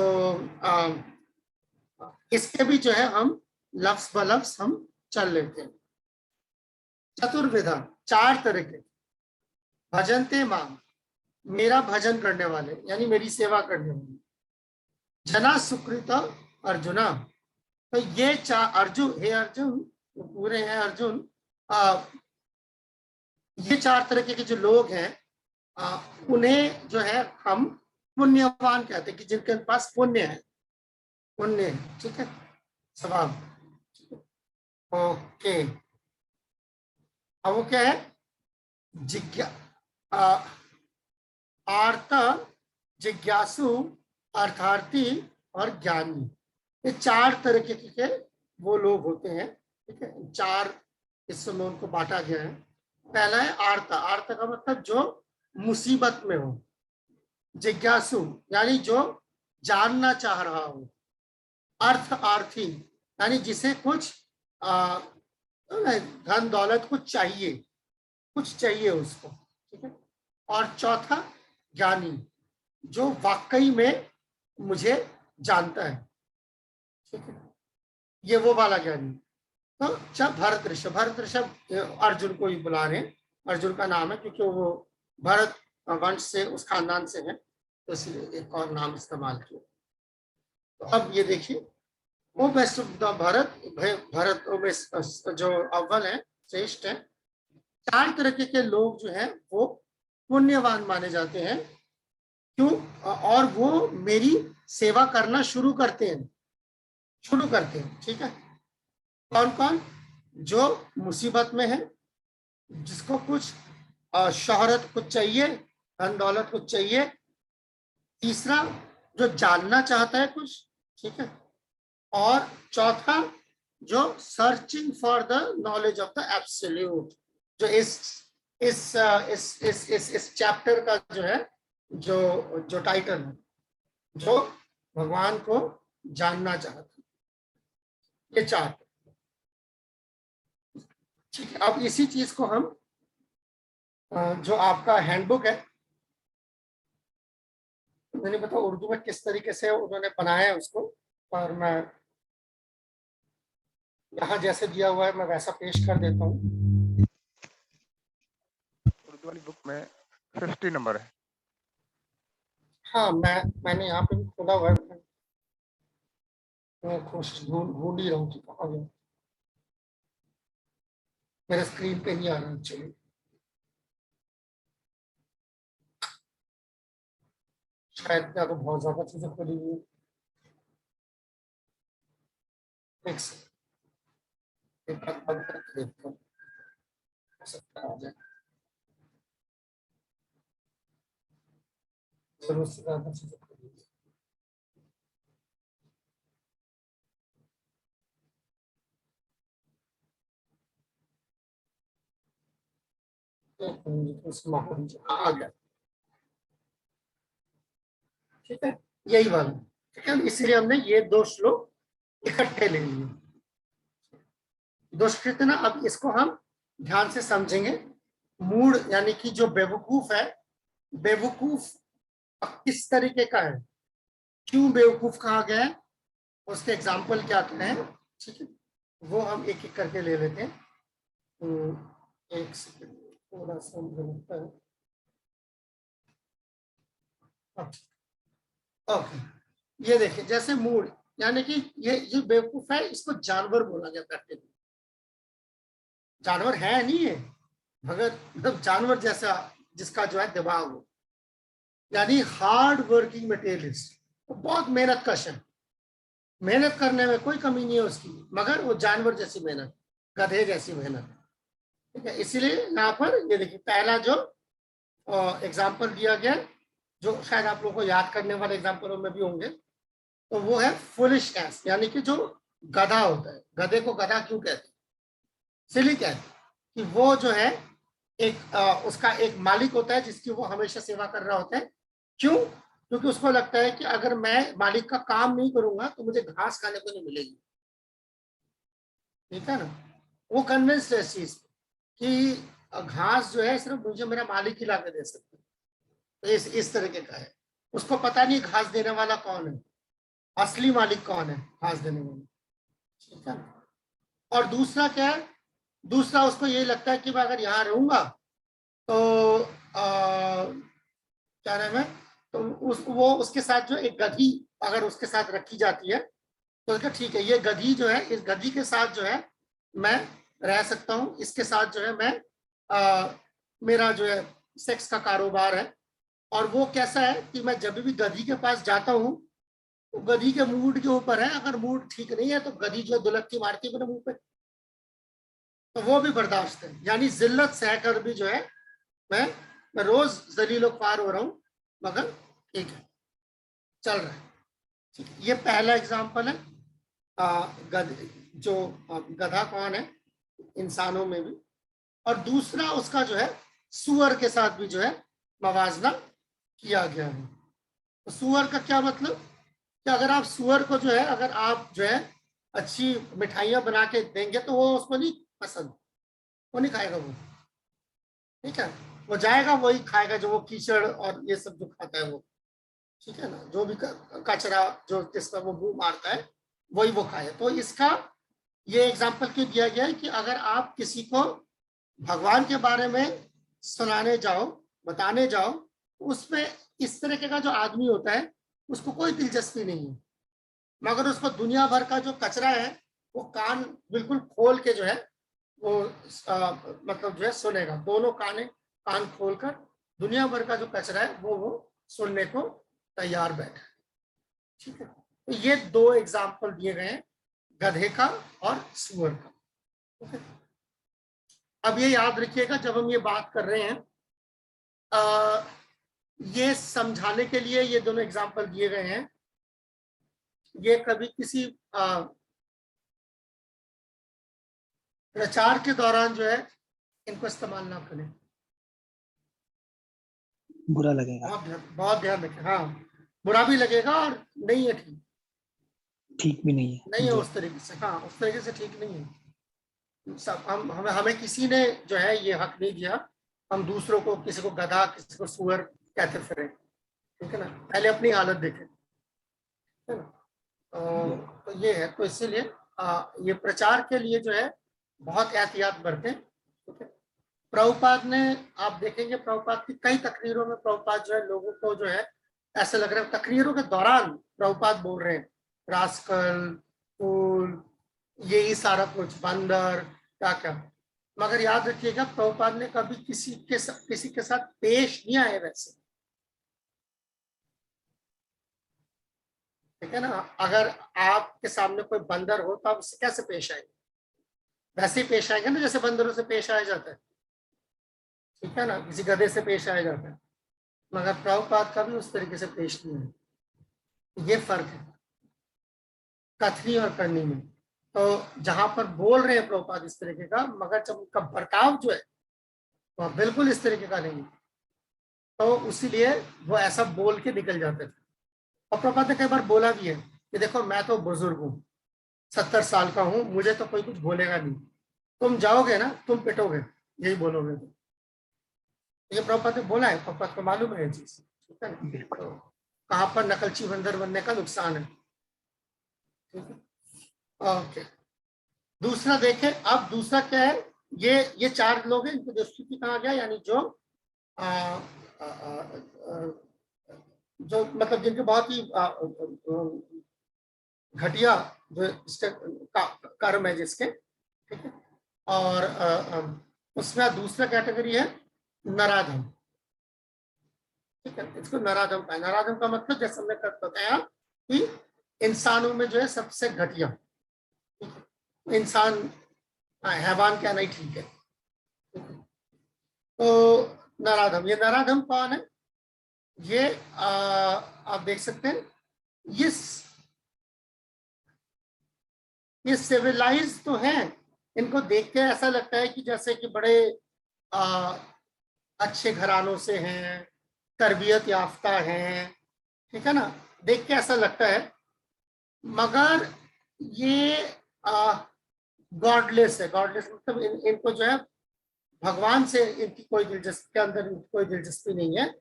इसके भी जो है हम लफ्ज ब लफ्ज हम चल लेते हैं। चतुर्विधा, चार तरह के, भजन्ते माम, मेरा भजन करने वाले यानी मेरी सेवा करने वाले, जना सुकृत अर्जुना, तो ये चार, अर्जुन, हे अर्जुन, पूरे हैं अर्जुन, ये चार तरह के जो लोग हैं उन्हें जो है हम पुण्यवान कहते हैं, कि जिनके पास पुण्य है, पुण्य, ठीक है, स्वभाव। ओके, अब वो क्या है? जिज्ञा आर्त, जिज्ञासु, अर्थार्थी और ज्ञानी, ये चार तरह के वो लोग होते हैं, ठीक है। चार हिस्सों में उनको बांटा गया है। पहला है आर्त, आर्त का मतलब जो मुसीबत में हो, जिज्ञासु यानी जो जानना चाह रहा हो, अर्थार्थी यानी जिसे कुछ धन दौलत कुछ चाहिए उसको, ठीक है। और चौथा ज्ञानी, जो वाकई में मुझे जानता है, ठीक है, ये वो वाला ज्ञानी। तो जब भरत ऋषभ अर्जुन को ही बुला रहे हैं, अर्जुन का नाम है क्योंकि वो भरत वंश से, उस खानदान से है, तो इसलिए एक और नाम इस्तेमाल किया। तो अब ये देखिए, वो बेस्ट भरत जो अव्वल है, श्रेष्ठ है। चार तरह के लोग जो हैं वो पुण्यवान माने जाते हैं, क्यों? और वो मेरी सेवा करना शुरू करते हैं, ठीक है। कौन कौन? जो मुसीबत में है, जिसको कुछ शोहरत कुछ चाहिए, धन दौलत कुछ चाहिए। तीसरा, जो जानना चाहता है कुछ, ठीक है। और चौथा, जो searching for the knowledge of the absolute, जो इस चैप्टर का जो है, जो टाइटल है, जो भगवान को जानना चाहता है। ये चार, ठीक है। अब इसी चीज को हम जो आपका हैंडबुक है, मैंने बताया उर्दू में किस तरीके से उन्होंने बनाया है उसको, और मैं यहाँ जैसे दिया हुआ है मैं वैसा पेश कर देता हूँ। उर्दू वाली बुक में 50 नंबर है। हाँ, मैंने यहाँ पे भी खोला हुआ है। मैं ढूंढ ही रहा हूँ कि कहाँ गया। मेरे स्क्रीन पे नहीं आ रहा एक्चुअली। शायद या तो बहुत ज्यादा चीजें खोली हुई। एक सेकंड, एक बार बंद करके देखता हूँ, हो सकता है आ जाए। जरूरत से ज्यादा चीजें खोली हुई। आ गया। ठीक है, यही वाला। ठीक है, इसीलिए हमने ये 2 श्लोक इकट्ठे ले लिए। दुष्कृतना, अब इसको हम ध्यान से समझेंगे। मूड यानी कि जो बेवकूफ है, बेवकूफ किस तरीके का है, क्यों बेवकूफ कहा गया है, उसके एग्जाम्पल क्या क्या है। ठीक है, वो हम एक एक करके ले लेते हैं। एक सेकंड, थोड़ा सा मुझे लगता है। ओके, ये देखिए, जैसे मूड यानी कि ये जो बेवकूफ है, इसको जानवर बोला गया करते। जानवर है नहीं है, मगर मतलब जानवर जैसा जिसका जो है दिमाग हो, यानी हार्ड वर्किंग मटेरियलिस्ट, तो बहुत मेहनत कश है, मेहनत करने में कोई कमी नहीं है उसकी, मगर वो जानवर जैसी मेहनत, गधे जैसी मेहनत। ठीक है, इसीलिए यहाँ पर ये देखिए पहला जो एग्जाम्पल दिया गया, जो शायद आप लोगों को याद करने वाले एग्जाम्पलों में भी होंगे, तो वो है फुलिश एस, यानी कि जो गधा होता है। गधे को गधा क्यों कहते हैं? इसलिए कहते हैं कि वो जो है एक उसका एक मालिक होता है जिसकी वो हमेशा सेवा कर रहा होता है। क्यों? क्योंकि उसको लगता है कि अगर मैं मालिक का काम नहीं करूंगा तो मुझे घास खाने को नहीं मिलेगी। ठीक है ना, वो कन्विंस्ड है इस चीज कि घास जो है सिर्फ मुझे मेरा मालिक ही ला के दे सकता है। तो इस तरीके का है, उसको पता नहीं घास देने वाला कौन है, असली मालिक कौन है घास देने वाला। ठीक है, और दूसरा क्या है, दूसरा उसको यही लगता है कि मैं अगर यहाँ रहूंगा तो क्या नाम है, तो वो उसके साथ जो एक गधी अगर उसके साथ रखी जाती है, तो उसका ठीक है, ये गधी जो है, इस गधी के साथ जो है मैं रह सकता हूँ, इसके साथ जो है मैं मेरा जो है सेक्स का कारोबार है। और वो कैसा है कि मैं जब भी गधी के पास जाता हूँ, तो गधी के मूड के ऊपर है, अगर मूड ठीक नहीं है तो गधी जो दुलक्की मारती है मेरे मुंह पे, तो वो भी बर्दाश्त है। यानी जिल्लत सहकर भी जो है मैं रोज जलीलो ख्वार हो रहा हूँ, मगर ठीक है, चल रहा है। ठीक है, ये पहला एग्जाम्पल है। जो गधा कौन है इंसानों में भी, और दूसरा उसका जो है सुअर के साथ भी जो है मवाजना किया गया है। तो सुअर का क्या मतलब, कि अगर आप सुअर को जो है, अगर आप जो है अच्छी मिठाइयाँ बना के देंगे तो वो उसको नहीं पसंद, वो नहीं खाएगा वो। ठीक है, वो जाएगा वही खाएगा जो वो कीचड़ और ये सब जो खाता है वो। ठीक है ना, जो भी कचरा जो जिसका वो मुंह मारता है वही वो खाए। तो इसका ये एग्जाम्पल क्यों दिया गया है कि अगर आप किसी को भगवान के बारे में सुनाने जाओ, बताने जाओ, तो उसमें इस तरीके का जो आदमी होता है उसको कोई दिलचस्पी नहीं है, मगर उसको दुनिया भर का जो कचरा है वो कान बिल्कुल खोल के जो है वो मतलब जो है सुनेगा, दोनों कान खोलकर दुनिया भर का जो कचरा है वो सुनने को तैयार बैठा। ठीक है, तो ये 2 एग्जाम्पल दिए गए हैं, गधे का और सुअर का। ठीक है, अब ये याद रखिएगा जब हम ये बात कर रहे हैं, ये समझाने के लिए ये दोनों एग्जाम्पल दिए गए हैं, ये कभी किसी प्रचार के दौरान जो है इनको इस्तेमाल ना करें, बुरा लगेगा। बहुत ध्यान रखें। हाँ, बुरा भी लगेगा और नहीं है, ठीक ठीक भी नहीं है नहीं है जी। उस तरीके से। हाँ, उस तरीके से ठीक नहीं है। सब हमें किसी ने जो है ये हक नहीं दिया हम दूसरों को, किसी को गधा किसी को सुअर कहते फिरें। ठीक है ना, पहले अपनी हालत देखें। है ना, तो ये है, तो इसीलिए ये प्रचार के लिए जो है बहुत एहतियात बरतें। ठीक है, प्रभुपाद ने, आप देखेंगे प्रभुपाद की कई तकरीरों में प्रभुपाद जो है लोगों को जो है ऐसे लग रहा है, तकरीरों के दौरान प्रभुपाद बोल रहे हैं रास्कल, फूल, यही सारा कुछ, बंदर, क्या क्या। मगर याद रखिएगा प्रभुपाद ने कभी किसी के साथ पेश नहीं आए वैसे। ठीक है ना, अगर आपके सामने कोई बंदर हो तो आप उससे कैसे पेश आएंगे? वैसे ही पेश आएंगे ना जैसे बंदरों से पेश आया जाता है। ठीक है ना, किसी गधे से पेश आया जाता है, मगर प्रभुपाद कभी उस तरीके से पेश नहीं है। ये फर्क है कथनी और करनी में। तो जहां पर बोल रहे हैं प्रभुपाद इस तरीके का, मगर जब उनका बर्ताव जो है वो बिल्कुल इस तरीके का नहीं, तो इसीलिए वो ऐसा बोल के निकल जाते थे। और प्रभुपाद ने कई बार बोला भी है कि देखो मैं तो बुजुर्ग हूँ, 70 साल का हूँ, मुझे तो कोई कुछ बोलेगा नहीं, तुम जाओगे ना तुम पिटोगे, यही बोलोगे। तो ये प्रभुपाद ने बोला है, प्रभुपाद को मालूम है ये चीज। ठीक है ना, तो कहाँ पर नकलची बंदर बनने का नुकसान है। ठीक है, ओके। दूसरा देखें, अब दूसरा क्या है, ये 4 लोग हैं, इनको देवस्तुति कहा गया, यानी जो जो मतलब जिनके बहुत ही घटिया जो इसके कर्म है जिसके। ठीक है, और उसमें दूसरा कैटेगरी है नराधम। ठीक है, इसको नराधम का, नराधम का मतलब जैसे हमने बताया कि इंसानों में जो है सबसे घटिया, इंसान हैवान क्या नहीं, ठीक है। तो नराधम, ये नराधम कौन है? ये आप देख सकते हैं, ये सिविलाइज तो हैं, इनको देख के ऐसा लगता है कि जैसे कि बड़े अच्छे घरानों से हैं, तरबियत याफ्ता हैं। ठीक है ना, देख के ऐसा लगता है, मगर ये गॉडलेस है। गॉडलेस मतलब इनको जो है भगवान से इनकी कोई दिलचस्पी, के अंदर इनकी कोई दिलचस्पी नहीं है।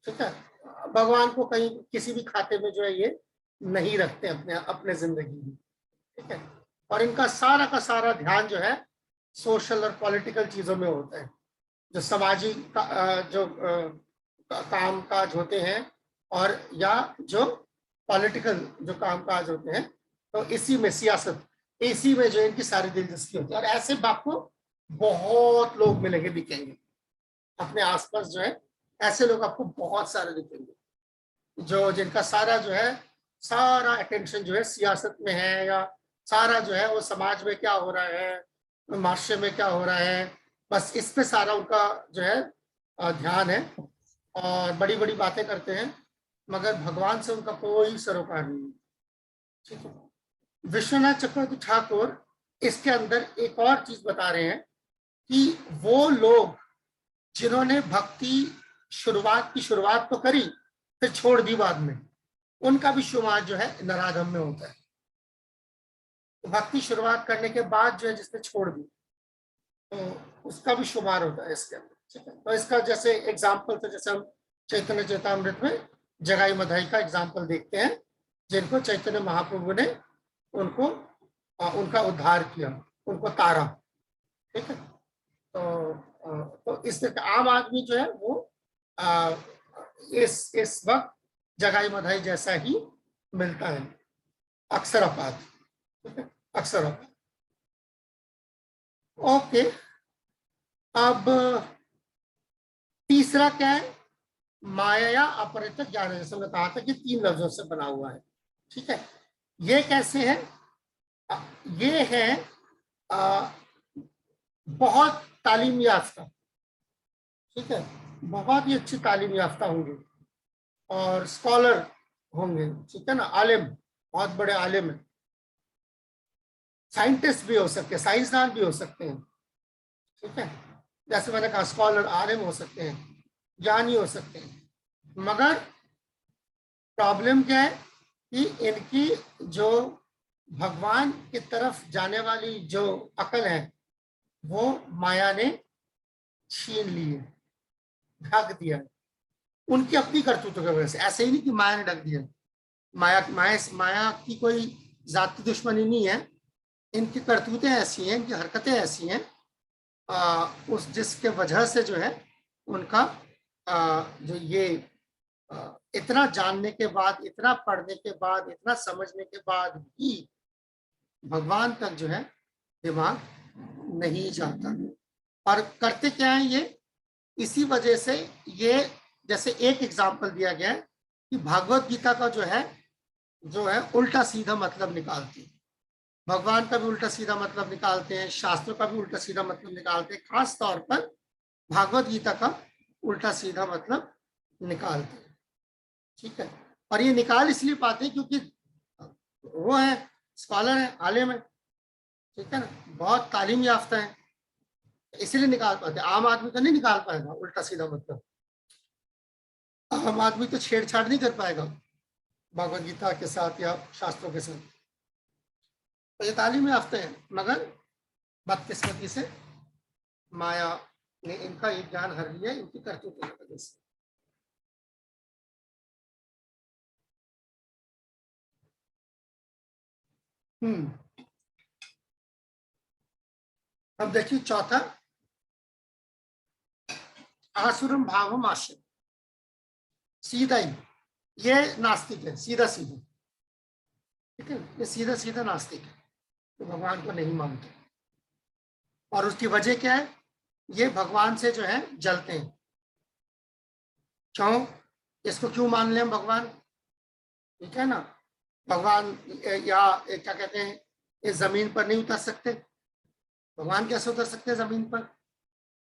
ठीक है, भगवान को कहीं किसी भी खाते में जो है ये नहीं रखते अपने अपने जिंदगी में। ठीक है, और इनका सारा का सारा ध्यान जो है सोशल और पॉलिटिकल चीजों में होता है, जो सामाजिक जो काम काज होते हैं, और या जो पॉलिटिकल जो काम काज होते हैं, तो इसी में सियासत, इसी में जो इनकी सारी दिलचस्पी होती है। और ऐसे आपको बहुत लोग मिलेंगे, दिखेंगे अपने आसपास जो है, ऐसे लोग आपको बहुत सारे दिखेंगे जो जिनका सारा जो है सारा अटेंशन जो है सियासत में है, या सारा जो है वो समाज में क्या हो रहा है, माशरे में क्या हो रहा है, बस इस पे सारा उनका जो है ध्यान है, और बड़ी बड़ी बातें करते हैं, मगर भगवान से उनका कोई सरोकार नहीं है। ठीक है, विश्वनाथ चक्रवर्ती ठाकुर इसके अंदर एक और चीज बता रहे हैं कि वो लोग जिन्होंने भक्ति शुरुआत तो करी, फिर छोड़ दी बाद में, उनका भी शुमार जो है नराधम में होता है। तो भक्ति शुरुआत करने के बाद जो है जिसने छोड़ दी, तो उसका भी शुमार होता है इसके अंदर। ठीक है, तो इसका जैसे एग्जाम्पल, तो जैसे हम चैतन्य चेतामृत में जगाई मधाई का एग्जाम्पल देखते हैं, जिनको चैतन्य महाप्रभु ने उनको उनका उद्धार किया, उनको तारा। ठीक है, तो इस तरह आम आदमी जो है वो इस वक्त जगाई मधाई जैसा ही मिलता है, अक्सर अपात। ठीक है, अक्सर अपात। ओके, अब तीसरा क्या है? माया अपरित ज्ञान। जैसे हमने कहा था कि 3 लफ्जों से बना हुआ है। ठीक है, ये कैसे है? ये है बहुत तालीम याफ्ता। ठीक है, बहुत ही अच्छी तालीम याफ्ता होंगे और स्कॉलर होंगे। ठीक है ना, आलिम, बहुत बड़े आलिम हैं, साइंटिस्ट भी हो सकते हैं, साइंसदान भी हो सकते हैं। ठीक है, जैसे मैंने कहा स्कॉलर, आलिम हो सकते हैं, ज्ञानी हो सकते हैं, मगर प्रॉब्लम क्या है कि इनकी जो भगवान की तरफ जाने वाली जो अकल है वो माया ने छीन ली है, ढक दिया है, उनकी अपनी करतूतों की वजह से। ऐसे ही नहीं कि माया ने ढक दिया, माया की कोई जाति दुश्मनी नहीं है, इनकी करतूतें ऐसी हैं, इनकी हरकतें ऐसी हैं उस जिसके वजह से जो है उनका जो ये इतना जानने के बाद, इतना पढ़ने के बाद, इतना समझने के बाद भी भगवान तक जो है दिमाग नहीं जाता। और करते क्या है ये, इसी वजह से ये, जैसे एक एग्जाम्पल दिया गया है कि भागवत गीता का जो है उल्टा सीधा मतलब निकालती है, भगवान का भी उल्टा सीधा मतलब निकालते हैं, शास्त्रों का भी उल्टा सीधा मतलब निकालते हैं, खास तौर पर भागवत गीता का उल्टा सीधा मतलब निकालते हैं। ठीक है, और ये निकाल इसलिए पाते हैं क्योंकि वो है स्कॉलर है, आलिम है, ठीक है ना, बहुत तालीम याफ्ता है, इसलिए निकाल पाते। आम आदमी तो नहीं निकाल पाएगा उल्टा सीधा मतलब, आम आदमी तो छेड़छाड़ नहीं कर पाएगा भगवत गीता के साथ या शास्त्रों के साथ। तो ये तालीम याफ्ता है, मगर बदकिस्मती से माया ने इनका ये ज्ञान हर लिया, इनकी करतूतों की वजह से। अब देखिए चौथा, आसुरम भावम आश्रय, सीधा ही ये नास्तिक है, सीधा सीधा, ठीक है, ये सीधा सीधा नास्तिक है, तो भगवान को नहीं मानते। और उसकी वजह क्या है, ये भगवान से जो है जलते हैं। क्यों, इसको क्यों मान लें हम भगवान, ठीक है ना, भगवान या क्या कहते हैं, इस जमीन पर नहीं उतर सकते, भगवान कैसे उतर सकते हैं जमीन पर,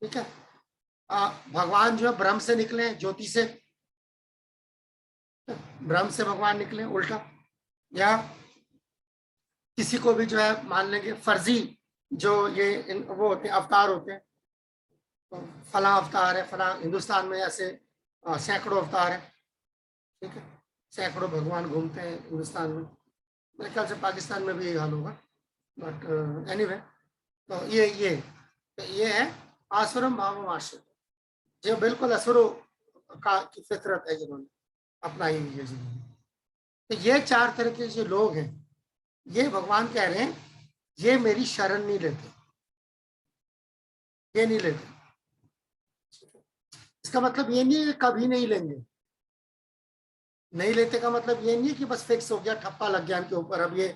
ठीक है। भगवान जो है ब्रह्म से निकले, ज्योति से, ब्रह्म से भगवान निकले उल्टा। या किसी को भी जो है मान लेंगे फर्जी जो ये वो होते हैं, अवतार होते हैं, तो फला अवतार है, फला, हिंदुस्तान में ऐसे सैकड़ों अवतार है, ठीक है, सैकड़ों भगवान घूमते हैं हिंदुस्तान में, मेरे ख्याल से पाकिस्तान में भी यही हाल होगा, बट एनीवे, तो ये है आसुरम भावम आश्रय, जो बिल्कुल असुरों का की फितरत है जिन्होंने अपनाई हुई है जिन्होंने। तो ये चार तरह के जो लोग हैं, ये भगवान कह रहे हैं ये मेरी शरण नहीं लेते, ये नहीं लेते। इसका मतलब ये नहीं है कि कभी नहीं लेंगे, नहीं लेते का मतलब ये नहीं है कि बस फिक्स हो गया, ठप्पा लग गया इनके ऊपर, अब ये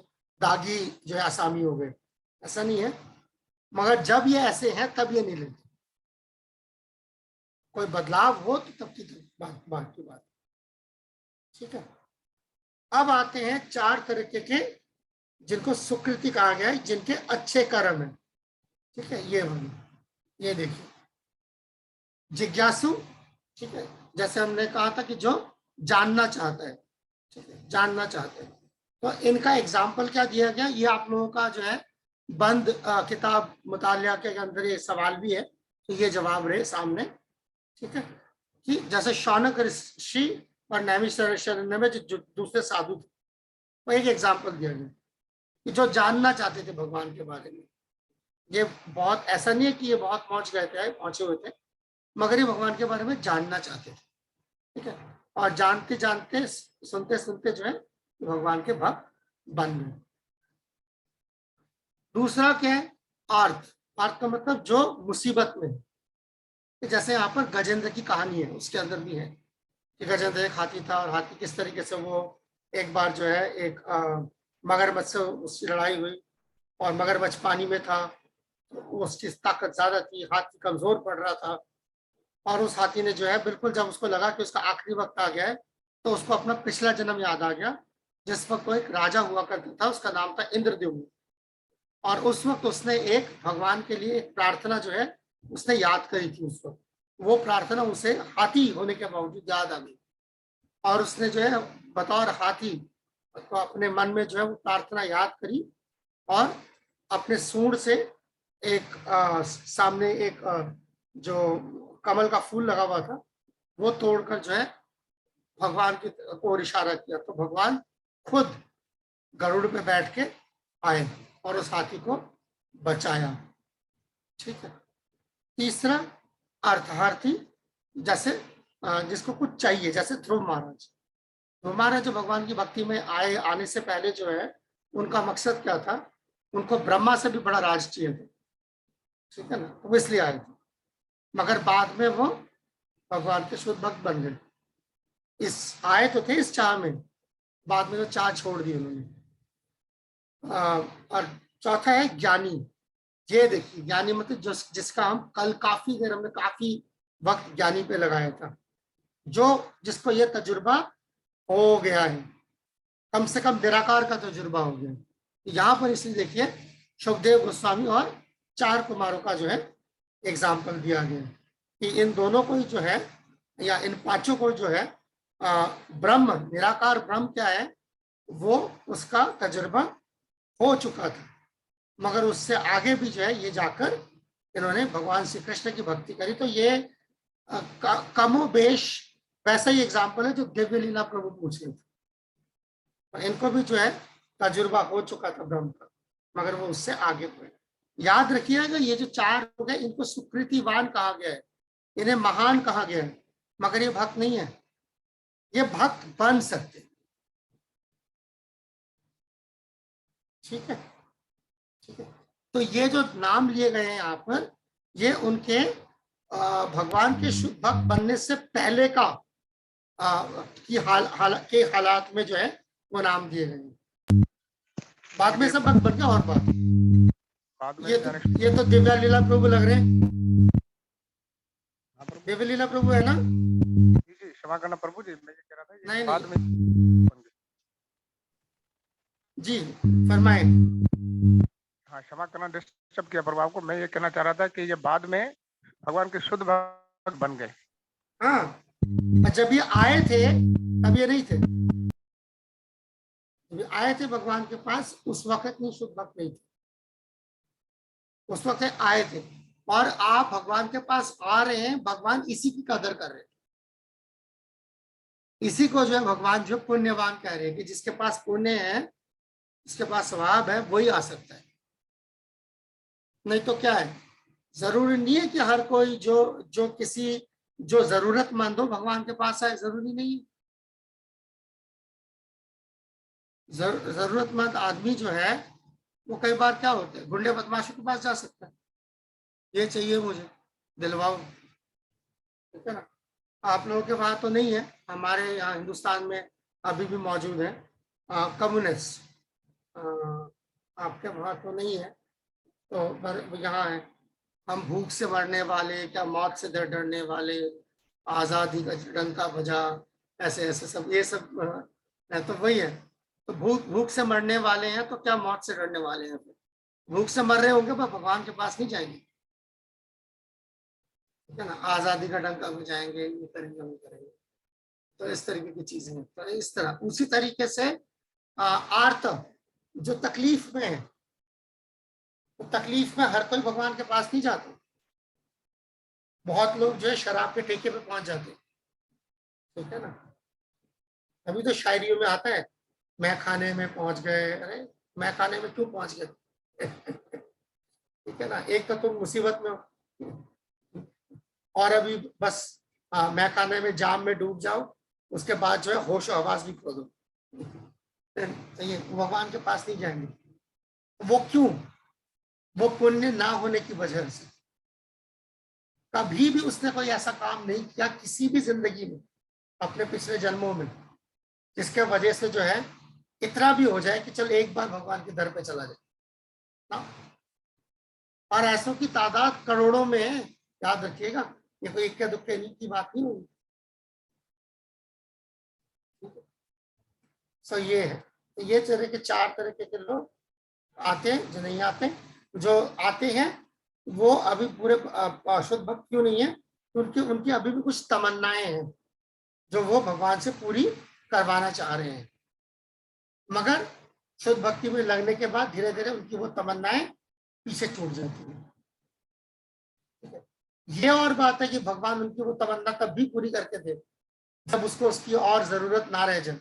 दागी जो है आसामी हो गए, ऐसा नहीं है। मगर जब ये ऐसे हैं तब ये नहीं लेते, कोई बदलाव हो तो तब की बात की बात, ठीक है। अब आते हैं चार तरीके के जिनको सुकृति कहा गया है, जिनके अच्छे कर्म है, ठीक है। ये देखिए, जिज्ञासु, ठीक है, जैसे हमने कहा था कि जो जानना चाहता है, ठीक है, जानना चाहते हैं, तो इनका एग्जाम्पल क्या दिया गया, ये आप लोगों का जो है बंद किताब मुतालिया के अंदर ये सवाल भी है, तो ये जवाब रहे सामने, ठीक है, कि जैसे शौनक ऋषि और नैमिषारण्य में जो दूसरे साधु थे, वो एक एग्जाम्पल दिया गया कि जो जानना चाहते थे भगवान के बारे में, ये बहुत ऐसा नहीं है कि ये बहुत पहुंचे हुए थे, मगर ये भगवान के बारे में जानना चाहते थे, ठीक है, और जानते जानते सुनते सुनते जो है भगवान के भक्त बन गए। दूसरा क्या है, अर्थ का मतलब जो मुसीबत में, जैसे यहाँ पर गजेंद्र की कहानी है, उसके अंदर भी है कि गजेंद्र एक हाथी था, और हाथी किस तरीके से वो एक बार जो है एक मगरमच्छ से उसकी लड़ाई हुई, और मगरमच्छ पानी में था, तो उसकी ताकत ज्यादा थी, हाथी कमजोर पड़ रहा था, और उस हाथी ने जो है बिल्कुल जब उसको लगा कि उसका आखिरी वक्त आ गया है, तो उसको अपना पिछला जन्म याद आ गया, जिस वक्त वो एक राजा हुआ करता था, उसका नाम था इंद्रद्युम्न, और उस वक्त उसने एक भगवान के लिए एक प्रार्थना जो है उसने याद करी थी उस वक्त, वो प्रार्थना उसे हाथी होने के बावजूद याद आ गई, और उसने जो है बतौर हाथी तो अपने मन में जो है वो प्रार्थना याद करी, और अपने सूंड से एक सामने एक जो कमल का फूल लगा हुआ था वो तोड़कर जो है भगवान की ओर इशारा किया, तो भगवान खुद गरुड़ पे बैठ के आए और उस हाथी को बचाया, ठीक है। तीसरा अर्थार्थी, जैसे जिसको कुछ चाहिए, जैसे ध्रुव महाराज जो भगवान की भक्ति में आने से पहले जो है उनका मकसद क्या था, उनको ब्रह्मा से भी बड़ा राज चाहिए था, ठीक है ना, वो इसलिए आए थे। मगर बाद में वो भगवान के शुद्ध भक्त बन गए। इस आए तो थे इस चाह में, बाद में वो चाह छोड़ दी उन्होंने। और चौथा है ज्ञानी। ये देखिए, ज्ञानी मतलब जिसका हम कल काफी देर हमने काफी वक्त ज्ञानी पे लगाया था, जो जिसको ये तजुर्बा हो गया है, कम से कम निराकार का तजुर्बा हो गया। यहाँ पर इसलिए देखिए सुखदेव गोस्वामी और 4 कुमारों का जो है एग्जाम्पल दिया गया कि इन दोनों को ही जो है, या इन 5 को जो है ब्रह्म, निराकार ब्रह्म क्या है वो उसका तजुर्बा हो चुका था, मगर उससे आगे भी जो है ये जाकर इन्होंने भगवान श्री कृष्ण की भक्ति करी। तो ये कमोबेश वैसा ही एग्जाम्पल है जो दिव्य लीला प्रभु पूछ रहे थे। इनको भी जो है तजुर्बा हो चुका था ब्रह्म का, मगर वो उससे आगे हुए। याद रखिएगा ये जो 4 लोग हैं इनको सुकृतिवान कहा गया है, इन्हें महान कहा गया है, मगर ये भक्त नहीं है, ये भक्त बन सकते। ठीक है, ठीक है। तो ये जो नाम लिए गए हैं यहाँ पर, ये उनके भगवान के शुद्ध भक्त बनने से पहले का की के हालात में जो है वो नाम दिए गए। बाद में सब भक्त बन गया। और बात ये तो दिव्या लीला प्रभु लग रहे हैं, दिव्य लीला प्रभु है ना? जी जी, क्षमा करना प्रभु जी, मैं ये कह रहा था नहीं बाद नहीं, में जी फरमाए। हाँ, क्षमा करना डिस्टर्ब किया प्रभु आपको। मैं ये कहना चाह रहा था कि ये बाद में भगवान के शुद्ध भक्त बन गए। हाँ, जब ये आए थे तब ये नहीं थे, जब ये आए थे भगवान के पास उस वक्त नहीं, शुद्ध भक्त नहीं थे, उस वक्त आए थे। और आप भगवान के पास आ रहे हैं, भगवान इसी की कदर कर रहे हैं, इसी को जो है भगवान जो पुण्यवान कह रहे हैं कि जिसके पास पुण्य है, जिसके पास स्वभाव है, वही आ सकता है। नहीं तो क्या है, जरूरी नहीं है कि हर कोई जो किसी जो जरूरतमंद हो भगवान के पास आए, जरूरी नहीं है। जरूरतमंद आदमी जो है वो कई बार क्या होते हैं, गुंडे बदमाशों के पास जा सकता है, ये चाहिए मुझे, दिलवाओ, ठीक है ना। आप लोगों के वहां तो नहीं है, हमारे यहाँ हिंदुस्तान में अभी भी मौजूद है कम्युनिस्ट, आपके वहां तो नहीं है, तो पर यहाँ है। हम भूख से मरने वाले, क्या मौत से डरने वाले, आजादी का डंका बजा, ऐसे ऐसे सब, ये सब है तो वही है। तो भूख से मरने वाले हैं तो क्या मौत से डरने वाले हैं? भूख से मर रहे होंगे पर भगवान के पास नहीं जाएंगे, ठीक है ना, आजादी का डंका बजाएंगे, ये करेंगे वो करेंगे। तो इस तरीके की चीजें हैं। तो इस तरह उसी तरीके से आर्त जो तकलीफ में है, तो तकलीफ में हर कोई भगवान के पास नहीं जाता। बहुत लोग जो है शराब के ठेके पे पहुंच जाते हैं, ठीक है ना। अभी तो शायरियों में आता है, मैं खाने में पहुंच गए। अरे मैं खाने में क्यों पहुंच गए? ठीक है ना, एक तो तुम मुसीबत में हो, और अभी बस मैं खाने में जाम में डूब जाओ, उसके बाद जो है होश आवाज भी खो दो, तो ये भगवान के पास नहीं जाएंगे। वो क्यों? वो पुण्य ना होने की वजह से, कभी भी उसने कोई ऐसा काम नहीं किया किसी भी जिंदगी में अपने पिछले जन्मों में, जिसके वजह से जो है इतना भी हो जाए कि चल एक बार भगवान के दर पे चला जाए ना। और ऐसों की तादाद करोड़ों में है, याद रखिएगा, ये कोई इक्के दुक्के की बात नहीं होगी। सो ये है, तो ये तरह के 4 तरह के लोग आते हैं, जो नहीं आते, जो आते हैं वो अभी पूरे शुद्ध भक्त क्यों नहीं है, उनकी उनकी अभी भी कुछ तमन्नाएं हैं जो वो भगवान से पूरी करवाना चाह रहे हैं, मगर शुद्ध भक्ति में लगने के बाद धीरे धीरे उनकी वो तमन्नाएं पीछे छूट जाती हैं। ये और बात है कि भगवान उनकी वो तमन्ना तब भी पूरी करके दे जब उसको उसकी और जरूरत ना रह जाए,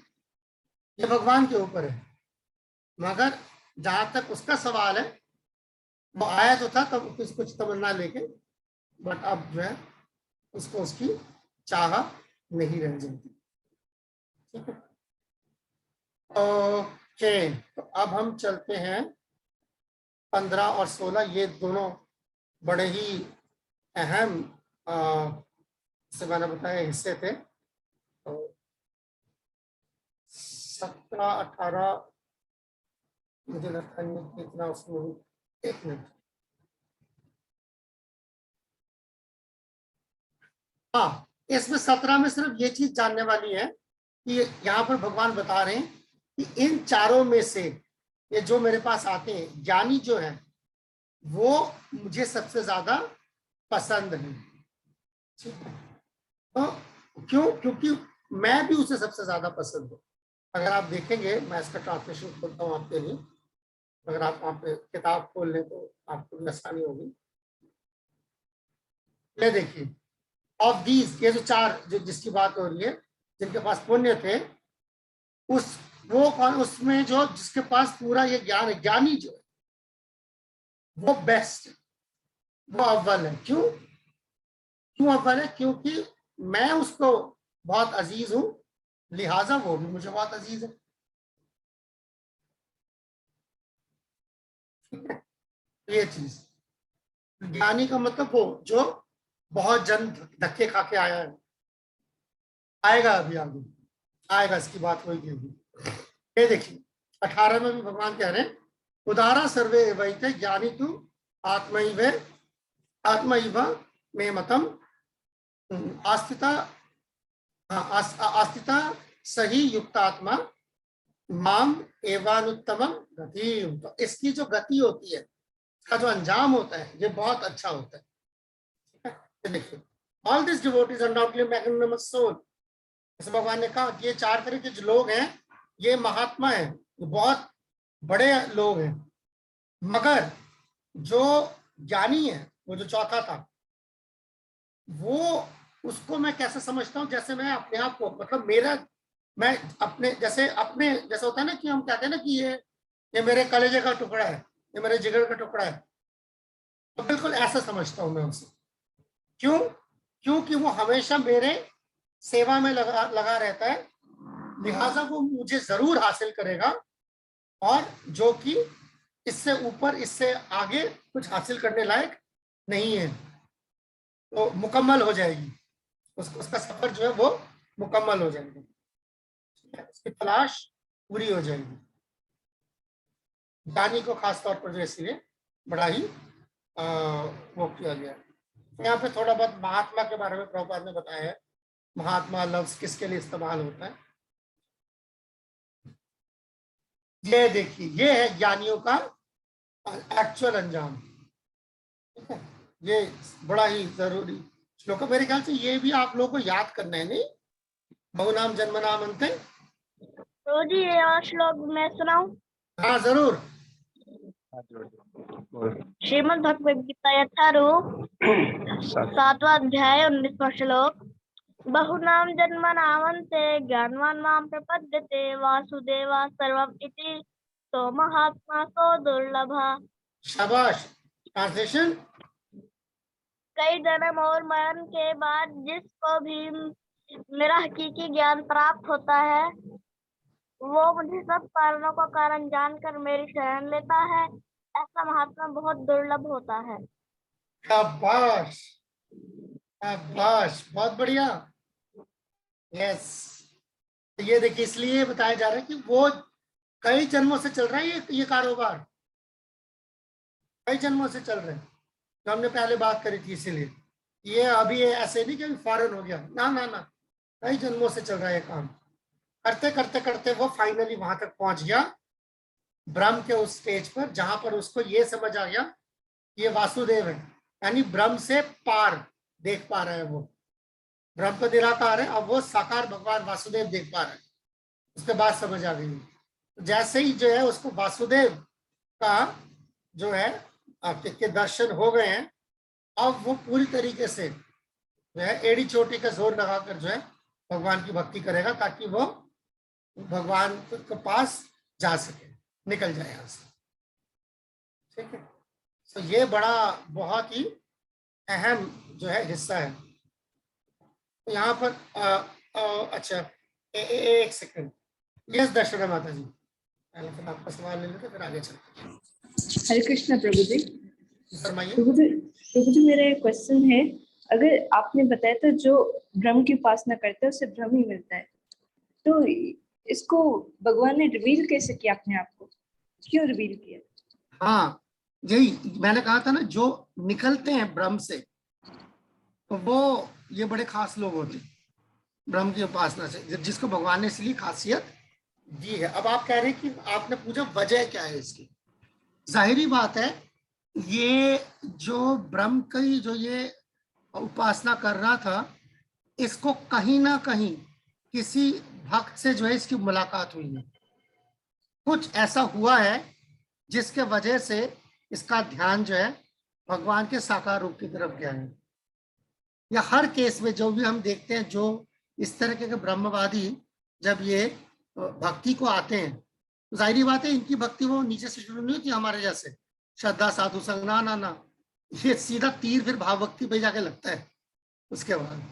ये भगवान के ऊपर है। मगर जहां तक उसका सवाल है, वो आया तो था तब कुछ तमन्ना लेके, बट अब जो है उसको उसकी चाह नहीं रह जाती, ठीक है। ओके, तो अब हम चलते हैं 15 और 16, ये दोनों बड़े ही अहम से मैंने बताया हिस्से थे। तो 17, 18 मुझे लगता है कि इतना उसमें, एक मिनट, हाँ, इसमें 17 में सिर्फ ये चीज जानने वाली है कि यहाँ पर भगवान बता रहे हैं कि इन चारों में से ये जो मेरे पास आते हैं, ज्ञानी जो है वो मुझे सबसे ज्यादा पसंद है। ठीक है, तो क्यों? क्योंकि मैं भी उसे सबसे ज्यादा पसंद हूँ। अगर आप देखेंगे, मैं इसका ट्रांसलेशन खोलता हूँ आपके लिए, अगर आप वहाँ पे किताब खोल लें तो आपको भी आसानी होगी। ये देखिए, ऑफ दीज, ये जो चार जो जिसकी बात हो रही है, जिनके पास पुण्य थे, उस वो कौन, उसमें जो जिसके पास पूरा ये ज्ञान है, ज्ञानी जो है वो बेस्ट, वो अव्वल है। क्यों? क्यों अव्वल है? क्योंकि मैं उसको बहुत अजीज हूं, लिहाजा वो भी मुझे बहुत अजीज है। ठीक है, ये चीज, ज्ञानी का मतलब वो जो बहुत जन धक्के खा के आया है, आएगा अभी आगे, आएगा, इसकी बात होगी अभी। ये देखिए 18 में भी भगवान कह रहे हैं, उदारा सर्वे वैते ज्ञानी तू आत्मैव आत्मैव में मतम आस्थिता, आस्थिता सही युक्तात्मा माम एवानुत्तमम गति। तो इसकी जो गति होती है, इसका जो अंजाम होता है, ये बहुत अच्छा होता है। ठीक है, तो देखिए, all this devotees undoubtedly magnanimous soul, इस भगवान ने कहा कि ये चार तरह के जो लोग हैं, ये महात्मा हैं, ये बहुत बड़े लोग हैं, मगर जो ज्ञानी है, वो जो चौथा था, वो, उसको मैं कैसे समझता हूँ, जैसे मैं अपने आप को, मतलब मेरा, मैं अपने जैसे होता है ना कि हम कहते हैं ना कि ये मेरे कलेजे का टुकड़ा है, ये मेरे जिगर का टुकड़ा है, तो बिल्कुल ऐसा समझता हूँ मैं उसे। क्यों? क्योंकि वो हमेशा मेरे सेवा में लगा रहता है, लिहाजा वो मुझे जरूर हासिल करेगा, और जो कि इससे ऊपर, इससे आगे कुछ हासिल करने लायक नहीं है, तो मुकम्मल हो जाएगी, उसका सफर जो है वो मुकम्मल हो जाएगा, उसकी तलाश पूरी हो जाएगी। ज्ञानी को खास तौर पर जो इसलिए बड़ा ही वो किया गया। यहाँ पे थोड़ा बहुत महात्मा के बारे में प्रभुपाद ने बताया है, महात्मा लफ्ज किसके लिए इस्तेमाल होता है। ये देखिए, ये है ज्ञानियों का एक्चुअल अंजाम। ठीक है, ये बड़ा ही जरूरी श्लोक है, मेरे ख्याल से ये भी आप लोगों को याद करना है, नहीं? बहुनाम जन्म नाम अंते। तो जी ये और श्लोक मैं सुनाऊं? हाँ जरूर। श्रीमद् भगवद गीता यथारूप 7वां अध्याय 19वां श्लोक। बहुनाम जन्म नामन्ते ज्ञानवान माम प्रपद्यते वासुदेवा सर्वम इति तो महात्मा को दुर्लभा। शाबाश। ट्रांसलेशन। कई जन्म और मरण के बाद जिसको भी मेरा हकीकी ज्ञान प्राप्त होता है, वो मुझे सब कारणों का कारण जानकर मेरी शरण लेता है। ऐसा महात्मा बहुत दुर्लभ होता है। शाबाश, शाबाश, बहुत बढ़िया। यस, ये देखिए, इसलिए बताया जा रहा है कि वो कई जन्मों से चल रहा है, ये कारोबार कई जन्मों से चल रहा है, जो हमने पहले बात करी थी। इसीलिए ये अभी ऐसे नहीं कि अभी फौरन हो गया, ना ना ना, कई जन्मों से चल रहा है ये काम। करते करते करते वो फाइनली वहां तक पहुंच गया, ब्रह्म के उस स्टेज पर, जहां पर उसको ये समझ आ गया ये वासुदेव है, यानी ब्रह्म से पार देख पा रहा है वो। ब्रह्म तो निराकार है, अब वो साकार भगवान वासुदेव देख पा रहा है। उसके बाद समझ आ गई। जैसे ही जो है उसको वासुदेव का जो है के दर्शन हो गए हैं, अब वो पूरी तरीके से जो है एड़ी चोटी का जोर लगाकर जो है भगवान की भक्ति करेगा, ताकि वो भगवान के पास जा सके, निकल जाए यहाँ से। ठीक है, तो ये बड़ा बहुत ही अहम जो है हिस्सा है। तो यहाँ पर अच्छा, एक सेकंड। यस दर्शना माता जी, पहले फिर आपका सवाल ले लेते फिर आगे चलते हैं। हरे कृष्णा प्रभु जी। फरमाइए। प्रभु जी मेरा एक क्वेश्चन है, अगर आपने बताया था जो ब्रह्म की उपासना करता है उसे ब्रह्म ही मिलता है, तो इसको भगवान ने रिवील कैसे किया अपने आप को, क्यों रिवील किया? हाँ, यही मैंने कहा था ना, जो निकलते हैं ब्रह्म से तो वो ये बड़े खास लोग होते हैं ब्रह्म की उपासना से, जिसको भगवान ने इसलिए खासियत दी है। अब आप कह रहे हैं कि आपने पूछा वजह क्या है इसकी। जाहिरी बात है, ये जो ब्रह्म की जो ये उपासना कर रहा था, इसको कहीं ना कहीं किसी भक्त से जो है इसकी मुलाकात हुई है, कुछ ऐसा हुआ है जिसके वजह से इसका ध्यान जो है भगवान के साकार रूप की तरफ गया है। या हर केस में जो भी हम देखते हैं, जो इस तरह के ब्रह्मवादी जब ये भक्ति को आते हैं, तो जाहिर बात है इनकी भक्ति वो नीचे से शुरू नहीं होती हमारे जैसे श्रद्धा साधु संग, ना ना ना, ये सीधा तीर फिर भाव भक्ति पे जाके लगता है उसके बाद,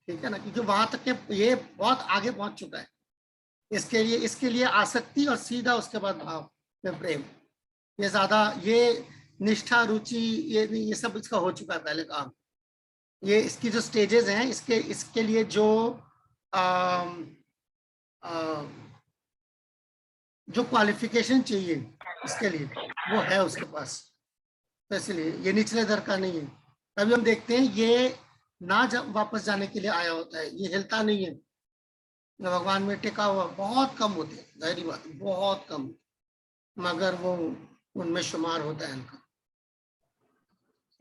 ठीक है ना, क्योंकि वहां तक के ये बहुत आगे पहुंच चुका है। इसके लिए आसक्ति और सीधा उसके बाद भाव में प्रेम, ये ज्यादा, ये निष्ठा रुचि, ये सब इसका हो चुका है पहले काम। ये इसकी जो स्टेजेस हैं, इसके लिए जो जो क्वालिफिकेशन चाहिए इसके लिए वो है उसके पास, तो इसलिए ये निचले दर का नहीं है। तभी हम देखते हैं ये ना वापस जाने के लिए आया होता है, ये हिलता नहीं है, भगवान में टिका हुआ बहुत कम होते हैं, जाहिर बात बहुत कम, मगर वो उनमें शुमार होता है इनका।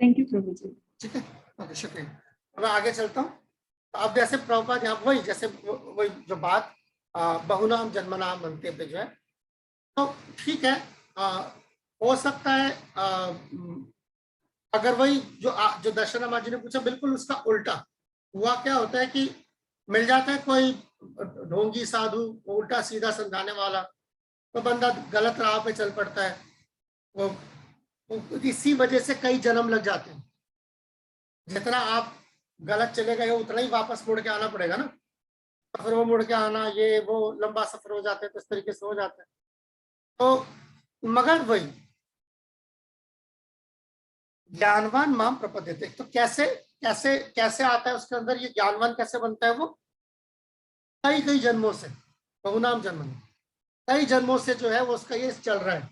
थैंक यू प्रभु जी। ठीक है, ओके, शुक्रिया। अब मैं आगे चलता हूँ। अब जैसे प्रभुपाद यहाँ वही जैसे वही जो बात बहुनाम जन्मनाम बनते पे जो है, तो ठीक है, हो सकता है अगर वही जो दर्शना जी ने पूछा बिल्कुल उसका उल्टा हुआ, क्या होता है कि मिल जाता है कोई ढोंगी साधु उल्टा सीधा समझाने वाला, तो बंदा गलत राह पे चल पड़ता है। वो इसी वजह से कई जन्म लग जाते हैं। जितना आप गलत चले गए उतना ही वापस मुड़ के आना पड़ेगा ना, तो फिर वो मुड़ के आना, ये वो लंबा सफर हो जाता है, तो इस तरीके से हो जाता है। तो मगर वही ज्ञानवान माम प्रपद्यते, तो कैसे कैसे कैसे आता है उसके अंदर, ये ज्ञानवान कैसे बनता है? वो कई जन्मों से, बहुनाम जन्म, कई जन्मों से जो है वो उसका ये चल रहा है,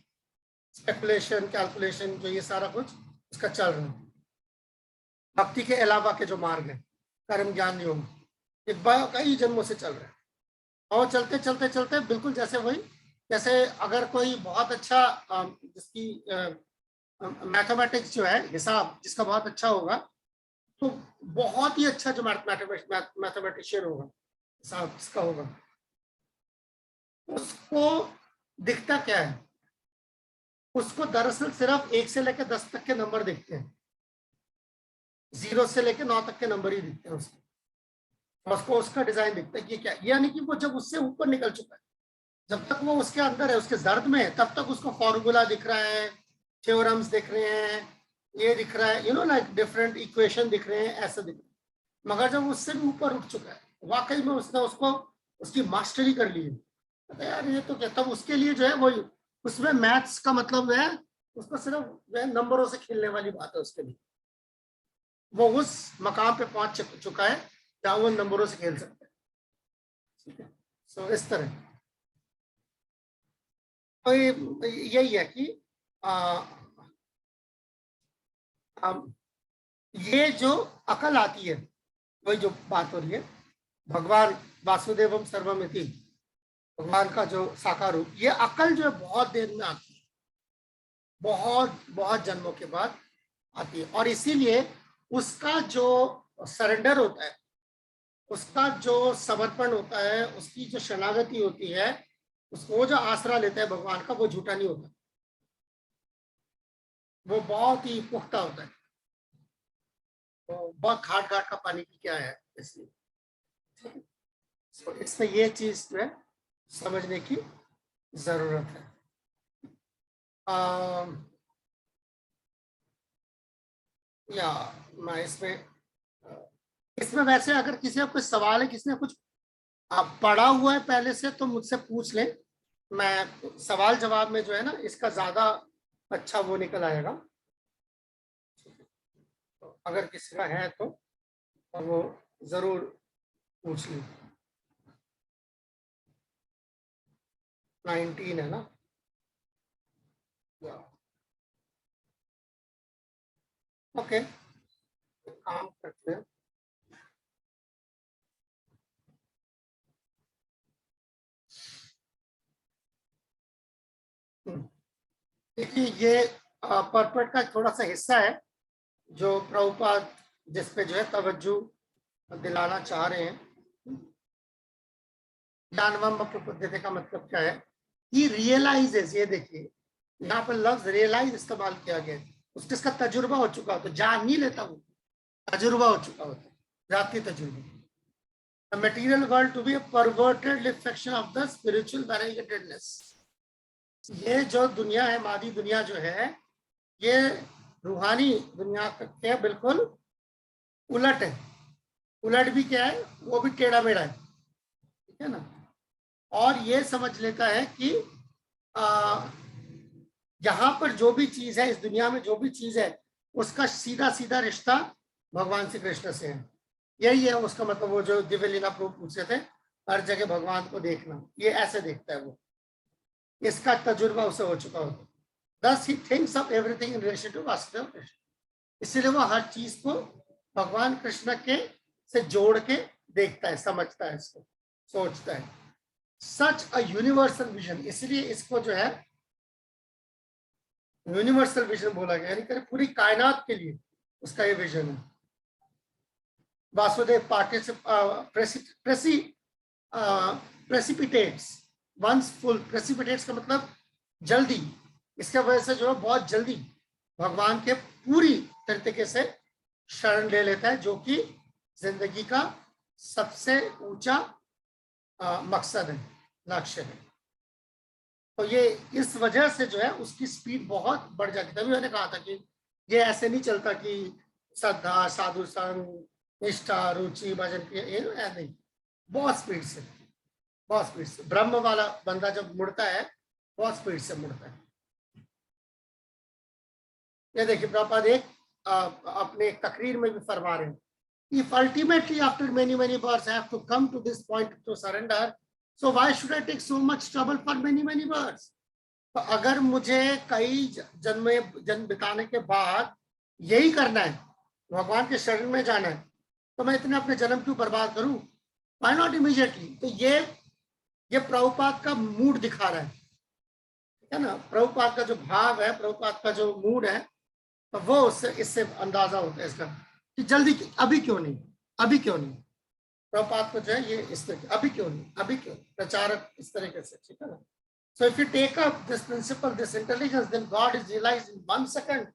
स्पेकुलेशन कैलकुलेशन जो ये सारा कुछ उसका चल रहा है। भक्ति के अलावा के जो मार्ग है, कर्म ज्ञान योग, ये कई जन्मों से चल रहा है। और चलते चलते चलते बिल्कुल जैसे वही, जैसे अगर कोई बहुत अच्छा जिसकी मैथमेटिक्स जो है, हिसाब जिसका बहुत अच्छा होगा, तो बहुत ही अच्छा जो मैथमेटिशियन होगा, हिसाब जिसका होगा, उसको दिखता क्या है? उसको दरअसल सिर्फ 1 से लेकर 10 तक के नंबर दिखते हैं, 0 से लेकर 9 तक के नंबर ही दिखते हैं उसको उसका डिजाइन दिखता है कि क्या, यानी कि वो जब उससे ऊपर निकल चुका है, जब तक वो उसके अंदर है, उसके जर्द में है, तब तक उसको फॉर्मूला दिख रहा है, थ्योरम्स दिख रहे हैं, ये दिख रहा है, लाइक डिफरेंट इक्वेशन दिख रहे हैं, ऐसा दिख रहा है। मगर जब उससे भी ऊपर उठ चुका है, वाकई में उसने उसको उसकी मास्टरी कर ली है, तो यार ये तो क्या, तब उसके लिए जो है वही, उसमें मैथ्स का मतलब है उसको सिर्फ नंबरों से खेलने वाली बात है उसके लिए। वो उस मकाम पे पहुंच चुका है जहां वो नंबरों से खेल सकता है, ठीक है। सो इस तरह तो यही है कि ये जो अकल आती है, वही जो बात हो रही है, भगवान वासुदेवम सर्वमिति, भगवान का जो साकार रूप, ये अकल जो है बहुत देर में आती है, बहुत जन्मों के बाद आती है। और इसीलिए उसका जो सरेंडर होता है, उसका जो समर्पण होता है, उसकी जो शरणागति होती है, उसको जो आसरा लेता है भगवान का, वो झूठा नहीं होता, वो बहुत ही पुख्ता होता है, तो बहुत घाट घाट का पानी की क्या है इसलिए। तो इसमें ये चीज जो है समझने की जरूरत है। या मैं इसमें वैसे अगर किसी का कोई सवाल है, किसी ने कुछ पढ़ा हुआ है पहले से, तो मुझसे पूछ लें, मैं सवाल जवाब में जो है ना इसका ज्यादा अच्छा वो निकल आएगा। तो अगर किसी का है तो वो जरूर पूछ ली। 19 है ना? ओके, काम करते हैं। देखिए ये परपट का थोड़ा सा हिस्सा है जो प्रभुपाद जिस पे जो है तवज्जो दिलाना चाह रहे हैं। ज्ञानवम प्रबुद्धते का मतलब क्या है? ही रियलाइजेस, ये देखिए यहाँ पर लफ्ज रियलाइज इस्तेमाल किया गया है। उसके इसका तजुर्बा हो चुका होता, जान नहीं लेता वो, तजुर्बा हो चुका होता, जाती तजुर्बा। The material world to be a perverted reflection of the spiritual variegatedness. ये जो दुनिया है, मादी दुनिया जो है, ये रूहानी दुनिया के बिल्कुल उलट है। उलट भी क्या है? वो भी टेढ़ा मेढ़ा है, ठीक है ना? और ये समझ लेता है कि यहाँ पर जो भी चीज है, इस दुनिया में जो भी चीज है, उसका सीधा सीधा रिश्ता भगवान श्री कृष्ण से है। यही है उसका मतलब। वो जो दिव्य लीला प्रभु पूछे थे, हर जगह भगवान को देखना, ये ऐसे देखता है वो, इसका तजुर्बा उसे हो चुका होता। Thus he thinks of everything in relation to Vasudev Krishna. इसीलिए वो हर चीज को भगवान कृष्ण के से जोड़ के देखता है, समझता है, इसको सोचता है। सच अ यूनिवर्सल विजन, इसलिए इसको जो है यूनिवर्सल विजन बोला गया, यानी पूरी कायनात के लिए उसका ये विजन है। Vasudev precipitates once full. Precipitates का मतलब जल्दी, इसके वजह से जो है बहुत जल्दी भगवान के पूरी तरीके से शरण ले लेता है, जो कि जिंदगी का सबसे ऊंचा मकसद है, लक्ष्य है। तो ये इस वजह से जो है उसकी स्पीड बहुत बढ़ जाती है। तभी मैंने कहा था कि ये ऐसे नहीं चलता कि श्रद्धा, साधु संग, निष्ठा, रुचि, भजन, ये नहीं, बहुत स्पीड से, बहुत स्पीड से। ब्रह्म वाला बंदा जब मुड़ता है, बहुत स्पीड से मुड़ता है। ये देखिए प्रभुपाद एक अपने एक तकरीर में भी फरमा रहे हैं, if ultimately after many births I have to come to this point to surrender, so why should I take so much trouble for many births? तो अगर मुझे कई जन्म बिताने के बाद यही करना है, भगवान के शरण में जाना है, तो मैं इतने अपने जन्म क्यों बर्बाद करूं? Why not immediately? तो ये प्रभुपाद का मूड दिखा रहा है ना? प्रभुपाद का जो भाव है, प्रभुपाद का जो मूड है, तो वो इससे अंदाजा होता है इसका कि जल्दी, अभी क्यों नहीं, अभी क्यों नहीं। प्रभुपाद को जो है ये इस तरह, अभी क्यों नहीं, अभी क्यों, प्रचारक इस तरीके से, ठीक है ना? So if you take up this principle, this intelligence, then God is realized in 1 second.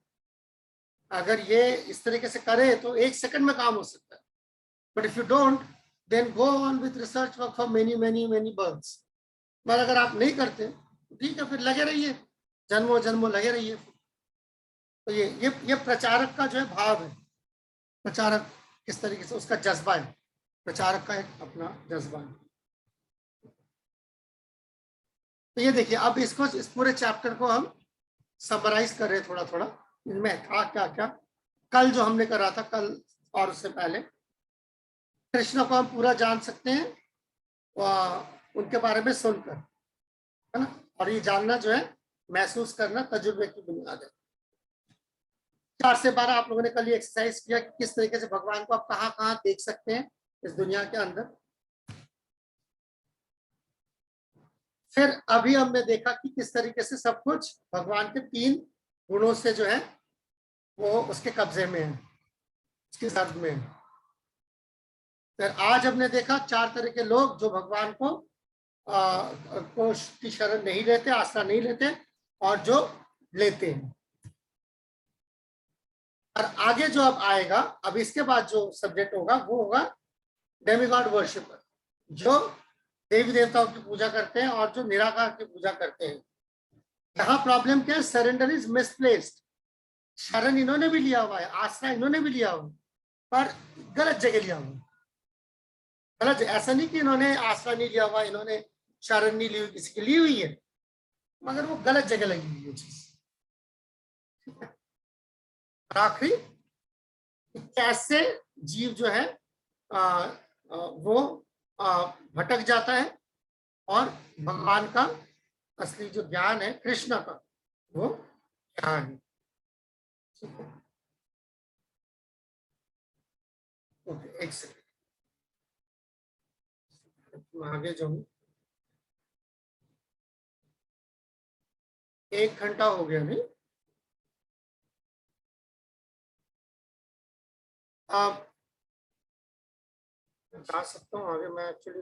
अगर ये इस तरीके से करे तो 1 सेकंड में काम हो सकता है। But if you don't, then go on with research work for many births. पर अगर आप नहीं करते, ठीक है, फिर लगे रहिए, जन्मों लगे रहिए। तो ये प्रचारक का जो है भाव है। प्रचारक किस तरीके से, उसका जज्बा है, प्रचारक का एक अपना जज्बा है। तो ये देखिए, अब इसको, इस पूरे चैप्टर को हम समराइज कर रहे हैं थोड़ा थोड़ा। इनमें था क्या क्या, कल जो हमने करा था, कल और उससे पहले। कृष्ण को हम पूरा जान सकते हैं उनके बारे में सुनकर, है ना? और ये जानना जो है, महसूस करना तजुर्बे की बुनियाद है। 4 से 12 आप लोगों ने कल ये एक्सरसाइज किया कि किस तरीके से भगवान को आप कहाँ कहाँ देख सकते हैं इस दुनिया के अंदर। फिर अभी हमने देखा कि किस तरीके से सब कुछ भगवान के 3 गुणों से जो है वो उसके कब्जे में है, उसकी जद में है। फिर आज हमने देखा 4 तरह के लोग जो भगवान को की शरण नहीं लेते, आसरा नहीं लेते, और जो लेते हैं। और आगे जो अब आएगा, अब इसके बाद जो सब्जेक्ट होगा वो होगा डेमिगॉड वर्शिपर, जो देवी देवताओं की पूजा करते हैं और जो निराकार की पूजा करते हैं। यहाँ प्रॉब्लम क्या है? Surrender is misplaced. शरण इन्होंने भी लिया हुआ है, आश्रय इन्होंने भी लिया हुआ है, पर गलत जगह लिया हुआ है। गलत, ऐसा नहीं कि इन्होंने आश्रय नहीं लिया हुआ, इन्होंने शरण नहीं ली हुई, किसी की ली हुई है, मगर वो गलत जगह लगी हुई है चीज। आखिरी कैसे जीव जो है वो भटक जाता है और भगवान का असली जो ज्ञान है कृष्ण का वो क्या है। ठीक है, ओके, एक सेकंड आगे जाऊं। 1 घंटा हो गया नहीं? अब बता सकता हूँ आगे। मैं एक्चुअली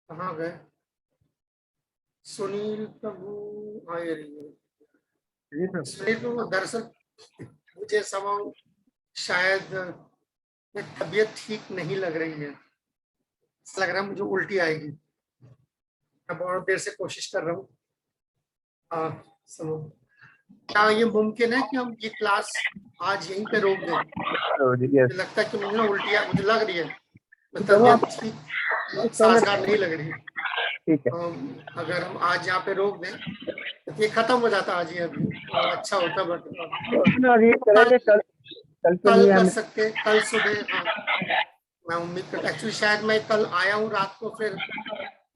कहाँ गए? सुनील प्रभु आए रही है। सुनील प्रभु दरअसल मुझे समय शायद तबीयत ठीक नहीं लग रही है, लग रहा है मुझे उल्टी आएगी। मैं बहुत देर से कोशिश कर रहा हूँ। क्या ये मुमकिन है कि हम ये क्लास आज यहीं पे रोक दें? मुझे लगता है कि मुझे ना उल्टियाँ मुझे लग रही है, तबीयत ठीक साजगार नहीं लग रही। ठीक है, अगर हम आज यहाँ पे रोक दें तो ये खत्म हो जाता आज ही अभी, अच्छा होता। बट अभी करेंगे कल के कल लिए कर हम सकते, कल सुबह। हाँ, मैं उम्मीद करता, एक्चुअली शायद मैं कल आया हूँ रात को, फिर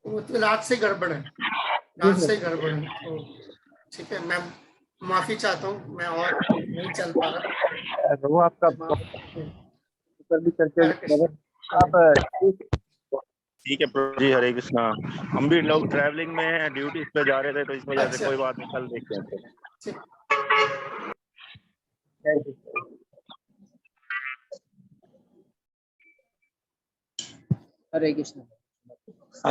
तो रात से गड़बड़ है, रात से गड़बड़ है। तो ठीक है, मैं माफी चाहता हूँ, मैं और नहीं चल पा रहा। वो आपका ऊपर भी करके आप ठीक है प्रभु जी, हरे कृष्णा। हम भी लोग ट्रैवलिंग में हैं, ड्यूटी पे जा रहे थे, तो इस वजह से अच्छा। कोई बात नहीं, कल देखते हैं। ठीक। हरे कृष्ण।